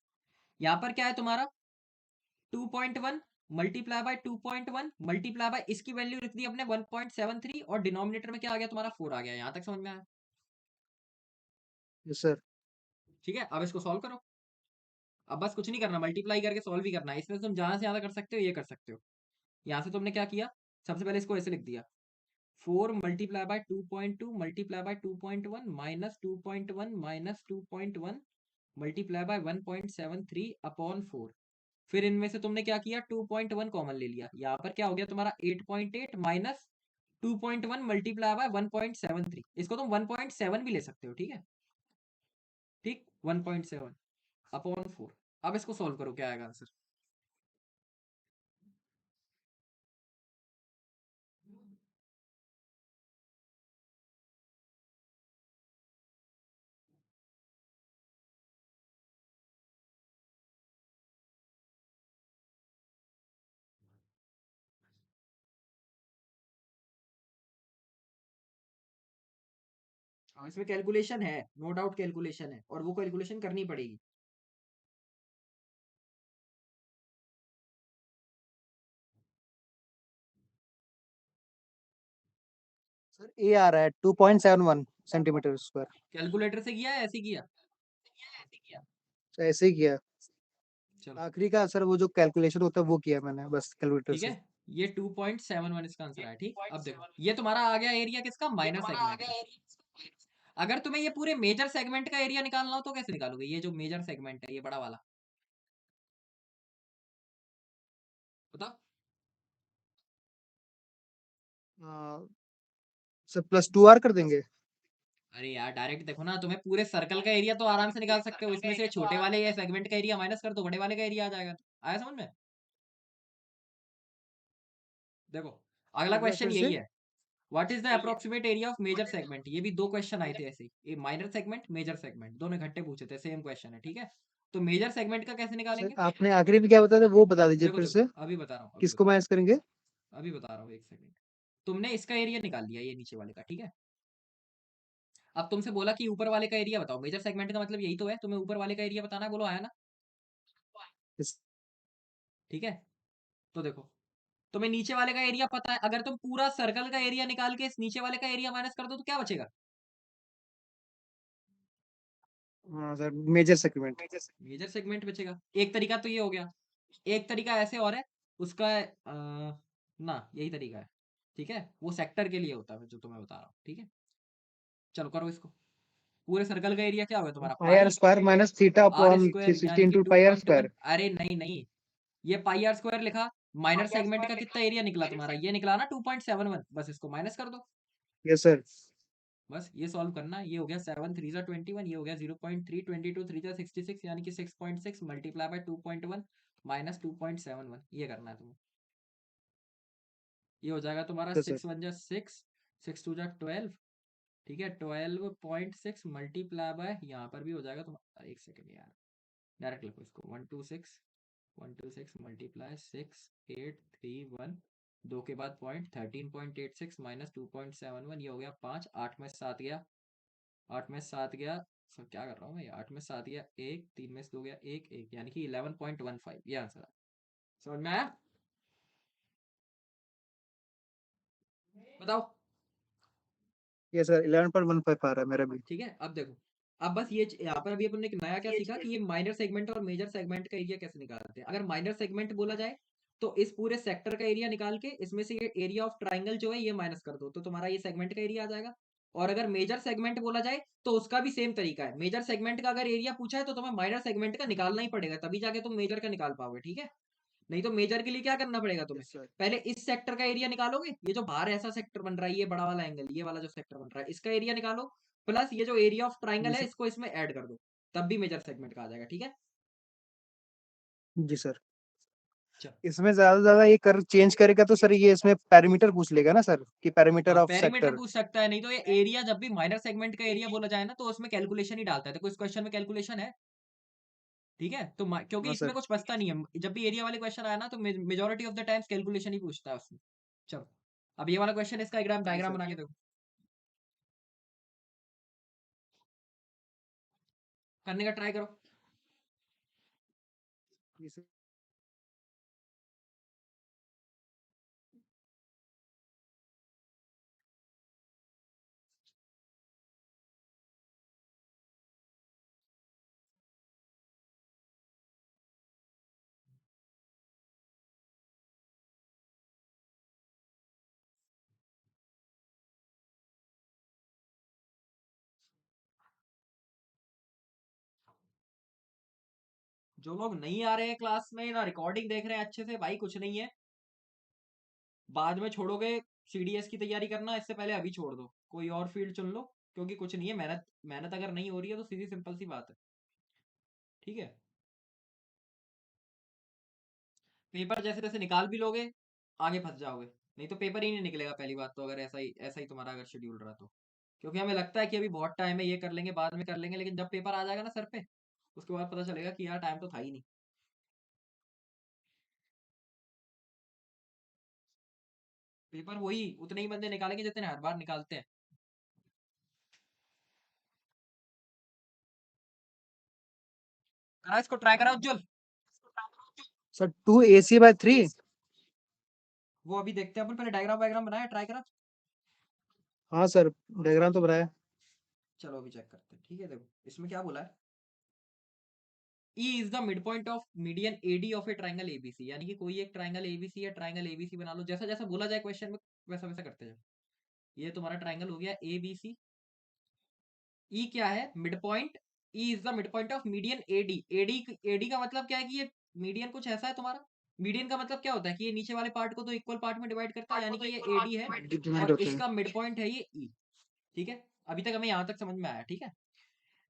यहाँ पर क्या है तुम्हारा 2.1 मल्टीप्लाई बाय 2.1 मल्टीप्लाई बाय इसकी वैल्यू लिख दी अपने 1.73, और डिनोमिनेटर में क्या आ गया तुम्हारा 4 आ गया। यहाँ तक समझ में आया? Yes sir. ठीक है, अब इसको सॉल्व करो। अब बस कुछ नहीं करना, मल्टीप्लाई करके सॉल्व ही करना है। इसमें तुम ज्यादा से ज्यादा कर सकते हो, ये कर सकते हो। यहाँ से तुमने क्या किया, सबसे पहले इसको ऐसे लिख दिया 4 multiply by 2.2 multiply by 2.1 minus 2.1 minus 2.1 multiply bye 1.73 upon 4। फिर इनमें से तुमने क्या किया 2.1 कॉमन ले लिया, यहाँ पर क्या हो गया तुम्हारा 8.8 माइनस 2.1 मल्टीप्लाई बाय 1.73, इसको तुम 1.7 भी ले सकते हो, ठीक है, ठीक 1.7 अपॉन 4। अब इसको सॉल्व करो, क्या आएगा आंसर। हाँ इसमें कैलकुलेशन है, नो डाउट कैलकुलेशन है, और वो कैलकुलेशन करनी पड़ेगी। सर ए आ रहा है 2.71 सेंटीमीटर स्क्वायर। कैलकुलेटर से किया है ऐसे किया? ऐसे ही किया। चलो आखिरी का सर वो जो कैलकुलेशन होता है वो किया मैंने बस कैलकुलेटर ठीक है, से। ये 2.71 इसका आंसर है, ठीक। अब देखो ये तुम्हारा आ गया एरिया किसका, माइनर सेगमेंट का। अगर तुम्हें ये पूरे मेजर सेगमेंट का एरिया निकालना हो तो कैसे निकालोगे, ये जो मेजर सेगमेंट है ये बड़ा वाला, बताओ। सर +2r कर देंगे। अरे यार डायरेक्ट देखो ना, तुम्हें पूरे सर्कल का एरिया तो आराम से निकाल सकते हो, इसमें से छोटे वाले ये सेगमेंट का एरिया माइनस कर दो, बड़े वाले का एरिया आ जाएगा। आया समझ में? देखो अगला एक बार क्वेश्चन फिर यही से। है, what is the approximate area of major segment, ये भी दो क्वेश्चन आए थे ऐसे ही, माइनर सेगमेंट मेजर सेगमेंट दोनों इकट्ठे पूछे थे, सेम क्वेश्चन है, ठीक है। तो मेजर सेगमेंट का कैसे सर निकालेंगे? आपने आखिरी में क्या बताया था वो बता दीजिए देखो फिर देखो से, अभी बता रहा हूँ, किसको माइनस करेंगे? अभी बता रहा हूँ, एक सेकंड। तुमने इसका एरिया निकाल लिया, ये नीचे वाले का, ठीक है। अब तुमसे बोला कि ऊपर वाले का एरिया बताओ, मेजर सेगमेंट का मतलब यही तो है, तुम्हें ऊपर वाले का एरिया बताना है, बोलो आया ना, इस- ठीक है। तो देखो, तुम्हें नीचे वाले का एरिया पता है, अगर तुम पूरा सर्कल का एरिया निकाल के इस नीचे वाले का एरिया माइनस कर दो तो क्या बचेगा? हाँ sir, major segment. Major segment बचेगा। एक तरीका तो ये हो गया, एक तरीका ऐसे और है, उसका ना यही तरीका है, ठीक है, वो सेक्टर के लिए होता है जो तुम्हें बता रहा हूँ, ठीक है। चलो करो इसको, पूरे सर्कल का एरिया क्या होगा तुम्हारा, pi R pi square minus theta R upon square, 360 यानी कि into two pi R point one, square. अरे नहीं नहीं, ये पाई आर स्क्वायर लिखा, माइनर सेगमेंट का कितना एरिया निकला तुम्हारा, ये निकला ना 2.71, बस इसको माइनस कर दो। Yes sir. बस ये सॉल्व करना, ये हो गया 7 3 जा 21, ये हो गया 0.3, 22 3 जा 66, यानी कि 6.6 मल्टीप्लाई बाय 2.1 माइनस 2.71, ये करना है तुम्हें। ये हो जाएगा तुम्हारा यस सर। 6 1 जा 6, 6 2 जा 12, ठीक है, 12.6 मल्टीप्लाई बाय, यहाँ पर भी हो जाएगा तुम्हारा, एक सेकेंड यार, डायरेक्ट लिखो इसको, 126 मल्टीप्लाई 6 8 3 1, दो के बाद पॉइंट 13.86 माइनस 2.71, ये हो गया 5, 8 में 7 गया, 8 में 7 गया, सर क्या कर रहा हूँ मैं, 8 में 7 गया, एक 3 में से 2 गया, एक एक, यानी कि 11.15, ये आंसर है। समझ में आया? बताओ। यस सर, 11.15 आ रहा है मेरा भी। ठीक है, अब देखो, अब बस ये यहाँ पर अभी अपन ने एक नया क्या सीखा कि ये माइनर सेगमेंट और मेजर सेगमेंट का एरिया कैसे निकालते हैं। अगर माइनर सेगमेंट बोला जाए तो इस पूरे सेक्टर का एरिया निकाल के इसमें से ये एरिया ऑफ ट्राइंगल जो है ये माइनस कर दो, तो तुम्हारा ये सेगमेंट का एरिया आ जाएगा। और अगर मेजर सेगमेंट बोला जाए तो उसका भी सेम तरीका है, मेजर सेगमेंट का अगर एरिया पूछा है तो तुम्हें माइनर सेगमेंट का निकालना ही पड़ेगा, तभी जाके तुम मेजर का निकाल पाओगे, ठीक है। नहीं तो मेजर के लिए क्या करना पड़ेगा तुम्हें, यस सर। पहले इस सेक्टर का एरिया निकालोगे, ये जो बाहर ऐसा सेक्टर बन रहा है, ये बड़ा वाला एंगल, ये वाला जो सेक्टर बन रहा है, इसका एरिया निकालो, प्लस ये जो एरिया ऑफ जी ट्राइंगल है सर। इसको इसमें ऐड कर दो, तब भी मेजर सेगमेंट का आ जाएगा, ठीक है। जी सर। चल, इसमें ज्यादा से ज्यादा ये कर चेंज करेगा तो सर ये इसमें पैरामीटर पूछ लेगा ना सर, कि पैरामीटर हाँ ऑफ पेरीमीटर सेक्टर। पूछ सकता है, नहीं तो ये एरिया जब भी माइनर सेगमेंट का एरिया बोला जाए ना तो उसमें कैलकुलेशन ही डालता है, देखो इस क्वेश्चन में कैलकुलेशन है, ठीक है। तो क्योंकि हाँ इसमें सर। कुछ बचता नहीं है, जब भी एरिया वाले क्वेश्चन आया ना तो majority of the times calculation ही पूछता है उसमें। चलो, अब ये वाला क्वेश्चन, इसका डायग्राम जी डायग्राम सर। बना के देखो, करने का ट्राई करो। जी सर। जो लोग नहीं आ रहे हैं क्लास में ना रिकॉर्डिंग देख रहे हैं अच्छे से, भाई कुछ नहीं है, बाद में छोड़ोगे, सीडीएस की तैयारी करना इससे पहले अभी छोड़ दो, कोई और फील्ड चुन लो, क्योंकि कुछ नहीं है, मेहनत मेहनत अगर नहीं हो रही है तो सीधी सिंपल सी बात है, ठीक है। पेपर जैसे तैसे निकाल भी लोगे, आगे फंस जाओगे, नहीं तो पेपर ही नहीं निकलेगा पहली बात तो, अगर ऐसा ही तुम्हारा अगर शेड्यूल रहा तो। क्योंकि हमें लगता है कि अभी बहुत टाइम है, ये कर लेंगे बाद में कर लेंगे, लेकिन जब पेपर आ जाएगा ना सर पे, उसके बाद पता चलेगा कि यार टाइम तो था ही नहीं। पेपर वही उतने ही बंदे निकालेंगे जितने हर बार निकालते हैं। करा इसको, ट्राई करा उज्जवल। Sir 2 AC/3। वो अभी देखते हैं अपन, पहले डायग्राम वायग्राम बनाया, ट्राई करा। हाँ सर, डायग्राम तो बनाया। चलो अभी चेक करते हैं, ठीक है। देखो इसमें क्या बोला है, E is the midpoint of median AD of a triangle ABC, यानी कि कोई एक ट्राइंगल ABC या ट्राइंगल ABC बना लो, जैसा जैसा बोला जाए क्वेश्चन में वैसा वैसा करते जाओ। ये तुम्हारा ट्राइंगल हो गया ABC, E क्या है, mid point, E is the mid point of median AD, AD का मतलब क्या है कि ये मीडियन कुछ ऐसा है तुम्हारा, मीडियन का मतलब क्या होता है कि ये नीचे वाले पार्ट को तो इक्वल पार्ट में डिवाइड करता है, यानी कि ये AD है, डिवाइड और होता है। इसका मिड पॉइंट है ये E, ठीक है। अभी तक हमें यहाँ तक समझ में आया, ठीक है।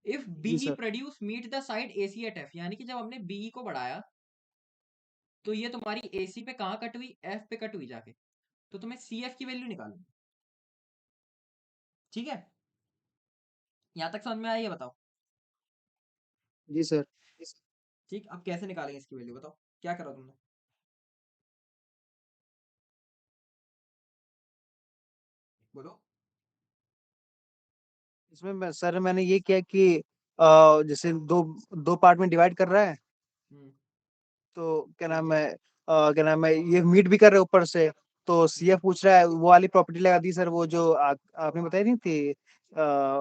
If G BE sir. Produce meet the side AC at F, यानी कि जब हमने BE को बढ़ाया तो ये तुम्हारी AC पे कहाँ कट हुई, F पे कट हुई जाके, तो तुम्हें CF की वैल्यू निकालनी, ठीक है, यहाँ तक समझ में आई है? बताओ। जी सर। ठीक, अब कैसे निकालेंगे इसकी वैल्यू, बताओ क्या करा तुमने? बोलो। इसमें सर मैंने ये किया कि जैसे दो दो पार्ट में डिवाइड कर रहा है, हम्म। तो क्या नाम है, क्या नाम है, ये मीट भी कर रहे हैं ऊपर से, तो सीएफ पूछ रहा है, वो वाली प्रॉपर्टी लगा दी सर, वो जो आपने बताई नहीं थी,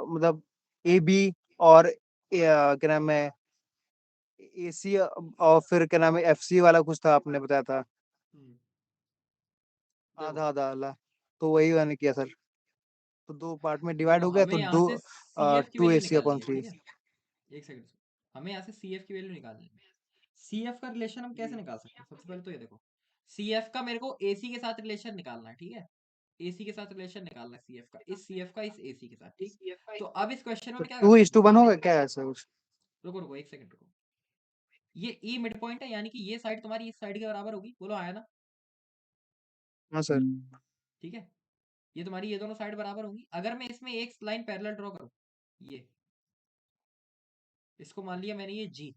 मतलब ए बी और क्या नाम है, ए सी, और फिर क्या नाम है एफ सी वाला कुछ था आपने बताया था, हम्म, देखो, आधा आधा वाला, तो वही मैंने किया सर। तो दो पार्ट में डिवाइड देखो हो गया, हमें तो यहाँ दो से CF की two A value C upon निकालनी है, थ्री। ठीक है? एक सेकंड, हमें यहाँ से CF की वैल्यू निकालनी है। CF का रिलेशन हम कैसे जी निकाल सकते हैं? सबसे पहले तो ये देखो, CF का मेरे को AC के साथ रिलेशन निकालना है, ठीक है? AC के साथ रिलेशन निकालना है CF का, इस CF का इस AC के साथ, ठीक? तो अब इस क्वेश्चन में तो मैं क्या टू करता इज हूँ, टू वन ध्यान होगा देखो। क्या ऐसा कुछ? रुको रुको, एक सेकंड रुको। ये E मिड पॉइंट है, यानी कि ये साइड तुम्हारी इस साइड के बराबर होगी, बोलो आया ना? हाँ सर। ठीक है, ये तुम्हारी ये दोनों साइड बराबर होंगी। अगर मैं इसमें एक लाइन पैरेलल ड्रॉ करूँ, ये इसको मान लिया मैंने, ये G,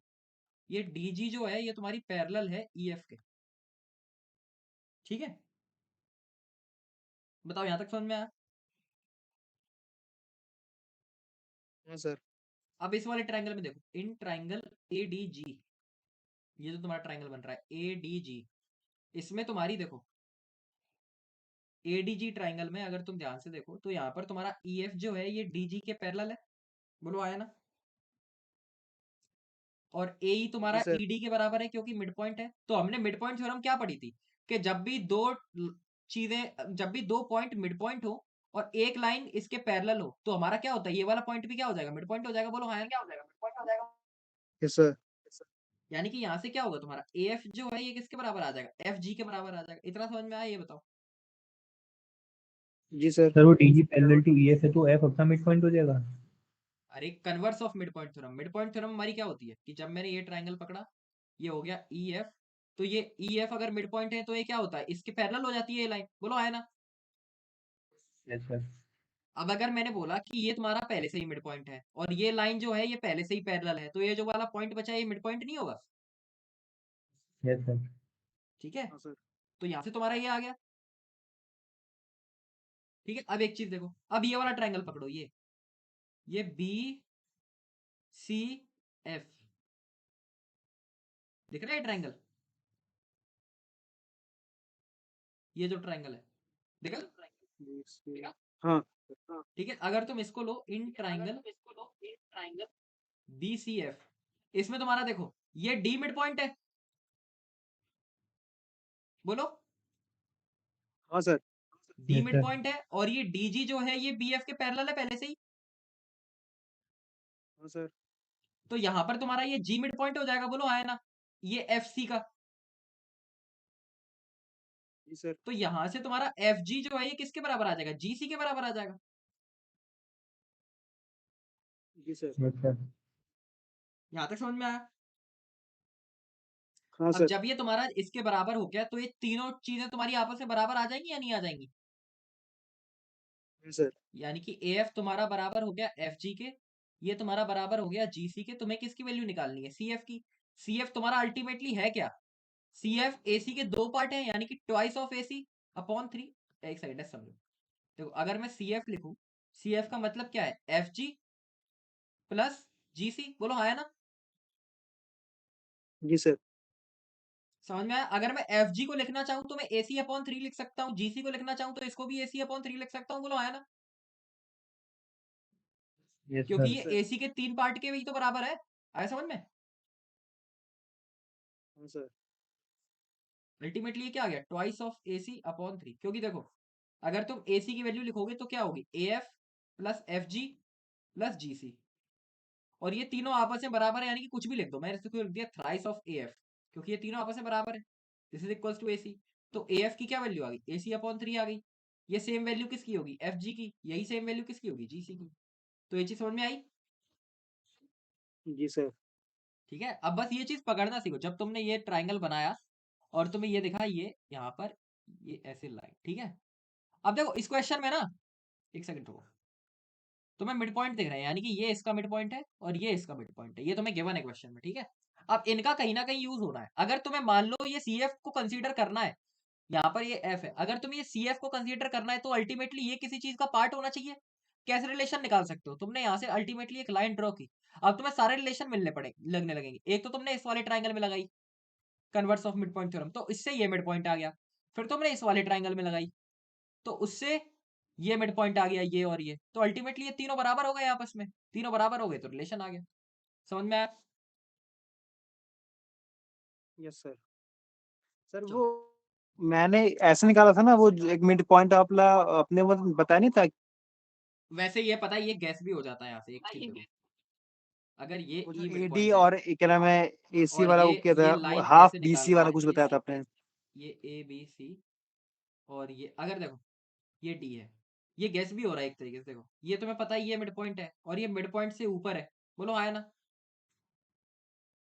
ये DG जो है ये तुम्हारी पैरेलल है EF के, ठीक है? बताओ यहाँ तक समझ में आया? हाँ सर। अब इस वाले ट्रायंगल में देखो, इन ट्रायंगल ADG, ये जो तुम्हारा ट्रायंगल बन रहा है ADG, इसमें तुम्हारी देखो ADG ट्रायंगल में अगर तुम ध्यान से देखो तो यहाँ पर तुम्हारा EF जो है ये DG के पैरेलल है, बोलो आया ना? और AE जी तुम्हारा सर। ED के बराबर है क्योंकि मिड पॉइंट है। तो हमने मिड पॉइंट थ्योरम क्या पढ़ी थी, कि जब भी दो पॉइंट मिड पॉइंट हो और एक लाइन इसके पैरेलल हो, तो हमारा क्या होता है, ये वाला पॉइंट भी क्या हो जाएगा, मिड पॉइंट हो जाएगा, बोलो हाँ क्या हो जाएगा, मिड पॉइंट हो जाएगा। Yes sir. यानी कि यहाँ से क्या होगा, तुम्हारा AF जो है ये किसके बराबर आ जाएगा, FG के बराबर आ जाएगा। इतना समझ में आया? ये बताओ। जी सर। सर वो टीजी पैरेलल टू ईएफ है तो एफ अपना मिड पॉइंट हो जाएगा। अरे converse of mid point theorem, mid point theorem हमारी क्या होती है कि जब मैंने ये ट्रायंगल पकड़ा, ये हो गया EF, तो ये EF अगर मिड पॉइंट है तो ये क्या होता है, इसके पैरेलल हो जाती है ये लाइन, बोलो आया ना? Yes sir. अब अगर मैंने बोला कि ये तुम्हारा पहले से ही मिड पॉइंट है और ये लाइन जो है ये पहले से ही पैरेलल है, तो ये जो वाला पॉइंट बचा है ये मिड पॉइंट नहीं होगा, यस सर। ठीक है? हाँ सर। तो यहाँ से तुम्हारा ये आ गया, ठीक है? अब एक चीज देखो, अब ये वाला ट्रायंगल पकड़ो, ये BCF, दिख रहा है ट्रायंगल, ये जो ट्रायंगल है, दिख रहा है? हाँ। ठीक है, अगर तुम इसको लो इन ट्रायंगल BCF, इसमें तुम्हारा देखो ये D मिड पॉइंट है, बोलो। हाँ sir. D yes mid sir. Point है और ये DG जो है ये BF के पैरेलल है पहले से ही, हाँ सर। तो यहां पर तुम्हारा ये G मिड पॉइंट हो जाएगा, बोलो आया ना? ये FC का, जी सर। तो यहां से तुम्हारा FG जो है ये किसके बराबर आ जाएगा, GC के बराबर आ जाएगा। जी सर। Yes sir. यहां तक समझ में आया? हाँ अब सर। जब ये तुम्हारा इसके बराबर हो गया तो ये तीनों चीजें तुम्हारी आपस में बराबर आ जाएंगी या नहीं आ जाएंगी? हाँ सर। यानी कि AF तुम्हारा बराबर हो गया FG के, ये तुम्हारा बराबर हो गया GC के। तुम्हें किसकी वैल्यू निकालनी है, CF की। CF तुम्हारा अल्टीमेटली है क्या, CF AC के दो पार्ट है, यानी कि ट्वाइस ऑफ AC अपॉन 3। एक सेकंड समझो, देखो अगर मैं CF लिखूं, CF का मतलब क्या है, FG प्लस GC, बोलो आया ना? जी सर। समझ में आया? अगर मैं FG को लिखना चाहूं तो मैं AC अपॉन 3 लिख सकता हूं, GC को लिखना चाहूं तो इसको भी AC अपॉन 3 लिख सकता हूं, बोलो आया ना? यस क्योंकि सर। ये सर। AC के तीन पार्ट के भी तो बराबर है, आया समझ में? हाँ सर। अल्टीमेटली क्या आ गया, ट्वाइस ऑफ AC अपॉन 3। क्योंकि देखो अगर तुम AC की वैल्यू लिखोगे तो क्या होगी, AF plus FG plus GC, और ये तीनों आपस में बराबर है, यानी कि कुछ भी लिख दो, मैंने इसको लिख दिया थ्राइस ऑफ AF, क्योंकि ये तीनों आपस में बराबर है, this is equals to AC। तो AF की क्या वैल्यू आ गई, AC अपॉन 3 आ गई। ये सेम वैल्यू किसकी होगी, FG की, यही सेम वैल्यू किसकी होगी, GC की। तो ये चीज समझ में आई? जी सर। ठीक है, अब बस ये चीज पकड़ना सीखो, जब तुमने ये ट्राइंगल बनाया और तुम्हें ये दिखा ये यहाँ पर ये ऐसे लाइन, ठीक है? अब देखो इस क्वेश्चन में ना, एक सेकंड रुको, तुम्हें मिड पॉइंट दिख रहे हैं, यानी कि ये इसका मिड पॉइंट है और ये इसका मिड पॉइंट है, ये तुम्हें गिवन है क्वेश्चन में, ठीक है। अब इनका कहीं ना कहीं यूज होना है। अगर तुम्हें मान लो ये सी एफ को कंसीडर करना है, यहाँ पर ये एफ है, अगर तुम्हें ये सी एफ को कंसीडर करना है तो अल्टीमेटली ये किसी चीज का पार्ट होना चाहिए। कैसे रिलेशन निकाल सकते हो, तुमने यहाँ से अल्टीमेटली एक लाइन ड्रॉ की, अब तुम्हें सारे रिलेशन मिलने पड़े लगने लगेंगे। एक तो तुमने इस वाले ट्राइंगल में लगाई converse of mid point theorem, तो इससे ये मिड पॉइंट आ गया। फिर तुमने इस वाले ट्राइंगल में लगाई, तो उससे ये मिड पॉइंट आ गया, ये और ये, तो अल्टीमेटली ये तीनों बराबर हो गए आपस में, तीनों बराबर हो गए तो रिलेशन आ गया। समझ में आया? Yes sir. सर चलो, वो मैंने ऐसे निकाला था ना, वो जो एक मिड पॉइंट आपला अपने वो बताया नहीं था। वैसे ये पता है ये गैस भी हो जाता है यहाँ से, एक चीज देखो, अगर ये वो जो ई मिड एडी पॉइंट है और क्या नाम है, एसी और वाला वो क्या ये था, लाइन हाफ ऐसे बीसी निकालना वाला है, कुछ बताया था आपने। ये ए बी सी और ये अगर देखो ये डी है, ये गैस भी हो रहा है एक तरीके से। देखो ये तुम्हें पता है ये मिड पॉइंट है और ये मिड पॉइंट से ऊपर है, बोलो आया ना?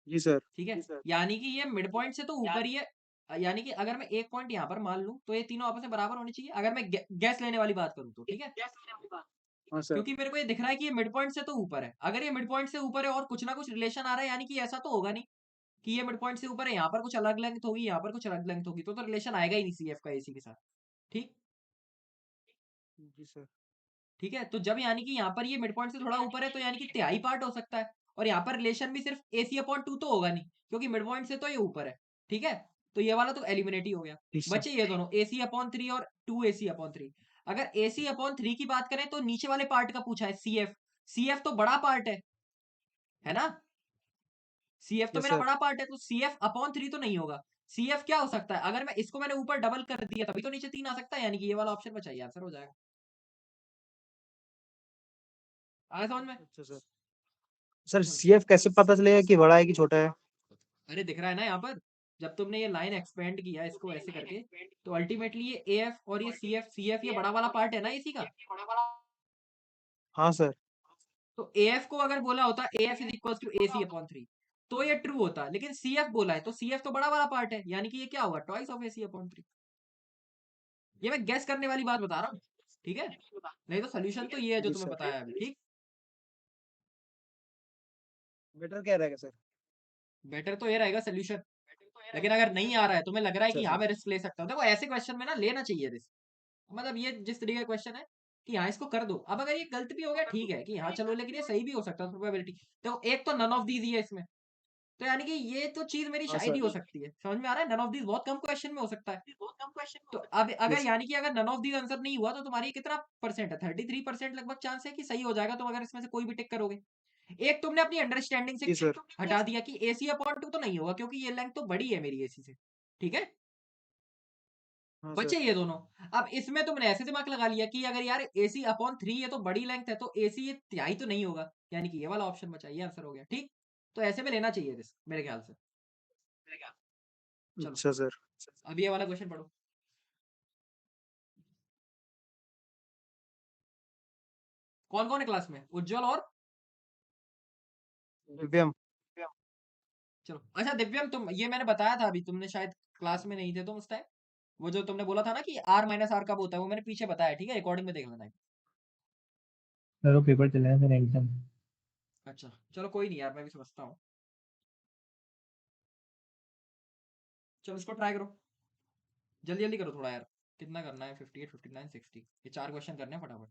जी सर। ठीक है, यानी कि ये मिड पॉइंट से तो ऊपर ही है। यानी कि अगर मैं एक पॉइंट यहाँ पर मान लूं तो ये तीनों आपस में बराबर होने चाहिए, अगर मैं गैस लेने वाली बात करूं तो, ठीक है। हाँ सर। क्योंकि मेरे को ये दिख रहा है कि ये मिड पॉइंट से तो ऊपर है, अगर ये मिड पॉइंट से ऊपर है और कुछ ना कुछ रिलेशन आ रहा है, यानी कि ऐसा तो होगा नहीं कि ये मिड पॉइंट से ऊपर है, यहाँ पर कुछ अलग लेंथ होगी, यहाँ पर कुछ अलग लेंथ होगी, तो रिलेशन आएगा ही नहीं सी एफ का एसी के साथ। ठीक, जी सर। ठीक है। तो जब यानी कि यहाँ पर ये मिड पॉइंट से थोड़ा ऊपर है तो यानी कि तिहाई पार्ट हो सकता है, और यहाँ पर रिलेशन भी सिर्फ AC अपॉन 2 तो होगा नहीं, क्योंकि मिड पॉइंट से तो ये ऊपर है। ठीक है, तो ये वाला तो एलिमिनेट ही हो गया। जी सर। बचे ये दोनों AC/3 और 2AC/3। अगर AC/3 की बात करें तो नीचे वाले पार्ट का पूछा है, CF। CF तो बड़ा पार्ट है ना? CF तो यस मेरा सर। बड़ा पार्ट है, तो CF/3 तो नहीं होगा। CF क्या हो सकता है, अगर मैं इसको मैंने ऊपर डबल कर दिया तभी तो नीचे 3 आ सकता है, यानी कि ये वाला ऑप्शन बचा, आंसर हो जाएगा। आया समझ में? अच्छा सर। सर चलो, सीएफ कैसे पता चलेगा कि बड़ा है कि छोटा है? अरे दिख रहा है ना यहाँ पर, जब तुमने ये लाइन एक्सपेंड किया इसको ऐसे करके, तो अल्टीमेटली ये AF और ये CF ये बड़ा वाला पार्ट है ना इसी का। हाँ सर। तो AF को अगर बोला होता AF is equal to AC/3 तो ये ट्रू होता, लेकिन CF बोला है तो CF तो बड़ा वाला पार्ट है, यानी कि ये क्या हुआ, ट्वाइस ऑफ AC/3। ये मैं गैस करने वाली बात बता रहा हूँ, ठीक है। नहीं तो सोल्यूशन तो ये है जो जी तुम्हें सर। बताया अभी, ठीक। बेटर क्या रहेगा सर? बेटर तो ये रहेगा सोल्यूशन, लेकिन अगर नहीं आ रहा है, तुम्हें लग रहा है अच्छा कि हाँ सर। मैं रिस्क ले सकता हूँ, देखो ऐसे क्वेश्चन में ना लेना चाहिए रिस्क। मतलब ये जिस तरीके का क्वेश्चन है कि हाँ इसको कर दो, अब अगर ये गलत भी हो गया ठीक है कि हाँ चलो, लेकिन ये सही भी हो सकता है, प्रोबेबिलिटी। देखो एक तो नन ऑफ दीज ही है इसमें, तो यानी कि ये तो चीज मेरी हाँ शायद ही सर। हो सकती है, समझ में आ रहा है, नन ऑफ दीज बहुत कम क्वेश्चन में हो सकता है। तो अब अगर यस। यानी कि अगर नन ऑफ दीज आंसर नहीं हुआ तो तुम्हारी कितना परसेंट है, 33% लगभग चांस है कि सही हो जाएगा तुम अगर इसमें से कोई भी टिक करोगे। एक तुमने अपनी अंडरस्टैंडिंग से जी सर। हटा दिया कि AC/2 तो नहीं होगा, क्योंकि ये लेंथ तो बड़ी है मेरी AC से, ठीक है। हाँ सर। बचे ये दोनों। अब इसमें तुमने ऐसे दिमाग लगा लिया कि अगर यार AC/3 ये तो बड़ी लेंथ है, तो AC ये तिहाई तो नहीं होगा, यानी कि ये वाला ऑप्शन बचा, ये आंसर हो गया, ठीक। तो ऐसे में लेना चाहिए रिस्क मेरे ख्याल से। चलो, अच्छा सर। अब ये वाला क्वेश्चन पढ़ो। कौन कौन है क्लास में, उज्जवल और दिव्यम। चलो अच्छा दिव्यम, तुम ये मैंने बताया था अभी, तुमने शायद क्लास में नहीं थे तुम उस टाइम। वो जो तुमने बोला था ना कि R-R कब होता है, वो मैंने पीछे बताया, ठीक है, रिकॉर्डिंग में देख लेना। सर वो पेपर चला है मेरा एग्जाम। अच्छा चलो कोई नहीं यार, मैं भी समझता हूँ। चलो इसको ट्राई करो, जल्दी जल्दी करो थोड़ा यार। कितना करना है, 58 59 60, ये 4 क्वेश्चन करने हैं फटाफट।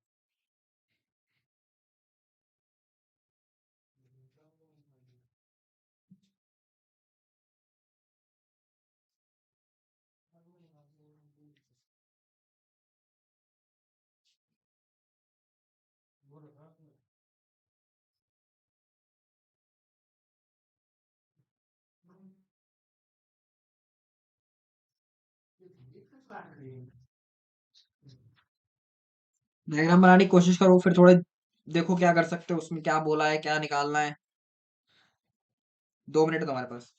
डायग्राम बनाने की कोशिश करो, फिर थोड़े देखो क्या कर सकते हो उसमें, क्या बोला है, क्या निकालना है। 2 मिनट है तुम्हारे पास।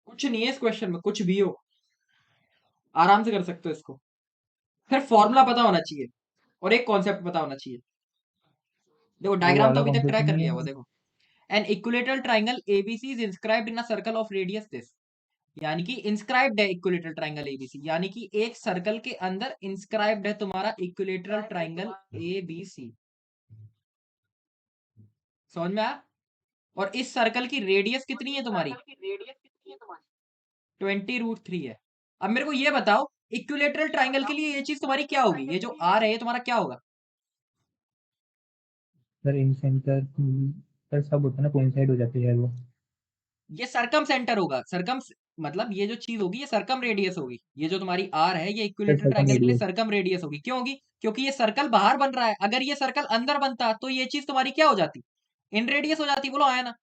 कुछ नहीं है इस क्वेश्चन में, कुछ भी हो। आराम से कर सकते हो इसको। फिर फॉर्मूला पता होना चाहिए और एक कॉन्सेप्ट पता होना चाहिए। देखो वो डायग्राम तो वाला अभी तक कॉन्सेप्ट ट्राई कर नहीं लिया है। वो, देखो an equilateral triangle ABC is inscribed in a circle of radius this, यानी कि इंस्क्राइब्ड है इक्विलेटरल ट्राइंगल एबीसी, यानी कि एक सर्कल के अंदर इंस्क्राइब्ड है तुम्हारा इक्विलेटरल ट्राइंगल एबीसी। समझ में आया? और इस सर्कल की रेडियस कितनी है तुम्हारी? 20√3 है। अब मेरे को ये बताओ इक्विलेटरल ट्राइंगल के लिए ये चीज तुम्हारी क्या होगी? ये जो आर है ये तुम्हारा क्या होगा? सर इन सेंटर सर सब होता है ना, कोइंसाइड हो जाते हैं वो। ये सरकम सेंटर होगा। सरकम मतलब ये जो चीज होगी ये सरकम रेडियस होगी। ये जो तुम्हारी आर है ये सर इक्विलेटरल सर्कम ट्राइंगल के लिए रेडियस। सरकम रेडियस होगी। क्यों होगी? क्योंकि ये सर्कल बाहर बन रहा है। अगर ये सर्कल अंदर बनता तो ये चीज तुम्हारी क्या हो जाती? इन रेडियस हो जाती। बोलो आया ना?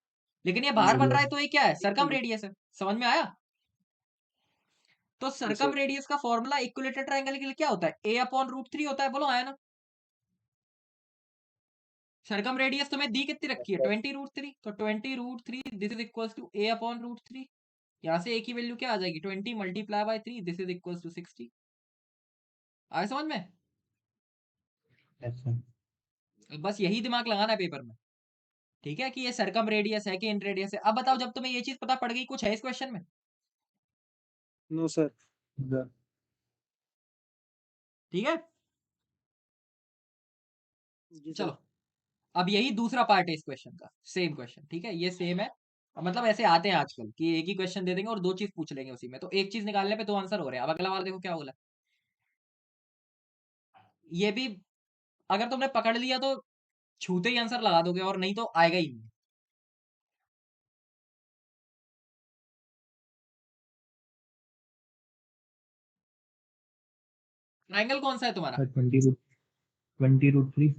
लेकिन ये बाहर जी बन सर। रहा है तो ये क्या है? सरकम रेडियस है। समझ में आया? तो जी सरकम सर। रेडियस का फॉर्मूला इक्विलेटरल ट्राइंगल के लिए क्या होता है? A/√3 होता है। बोलो आया ना? सरकम रेडियस तुम्हें दी कितनी रखी है? 20√3। तो 20√3 this is equal to A/√3। यहाँ से एक ही वैल्यू क्या आ जाएगी? 20 multiply by 3 this is equal to 60। आगे समझ में? अच्छा बस यही दिमाग लगाना है पेपर में। ठीक है कि ये सरकम रेडियस है कि इन रेडियस है। अब बताओ जब तुम्हें ये चीज पता पड़ गई, कुछ है इस क्वेश्चन में? No sir. सर। ठीक है, जी सर। चलो अब यही दूसरा पार्ट है इस क्वेश्चन का। सेम क्वेश्चन, ठीक है, ये सेम है। मतलब ऐसे आते हैं आजकल कि एक ही क्वेश्चन दे देंगे और दो चीज पूछ लेंगे उसी में, तो एक चीज निकालने पे दो आंसर हो रहे हैं। अब अगला वाला देखो क्या बोला। ये भी अगर तुमने पकड़ लिया तो छूते ही आंसर लगा दोगे और नहीं तो आएगा ही नहीं। ट्राइंगल कौन सा है तुम्हारा? सर 20√3।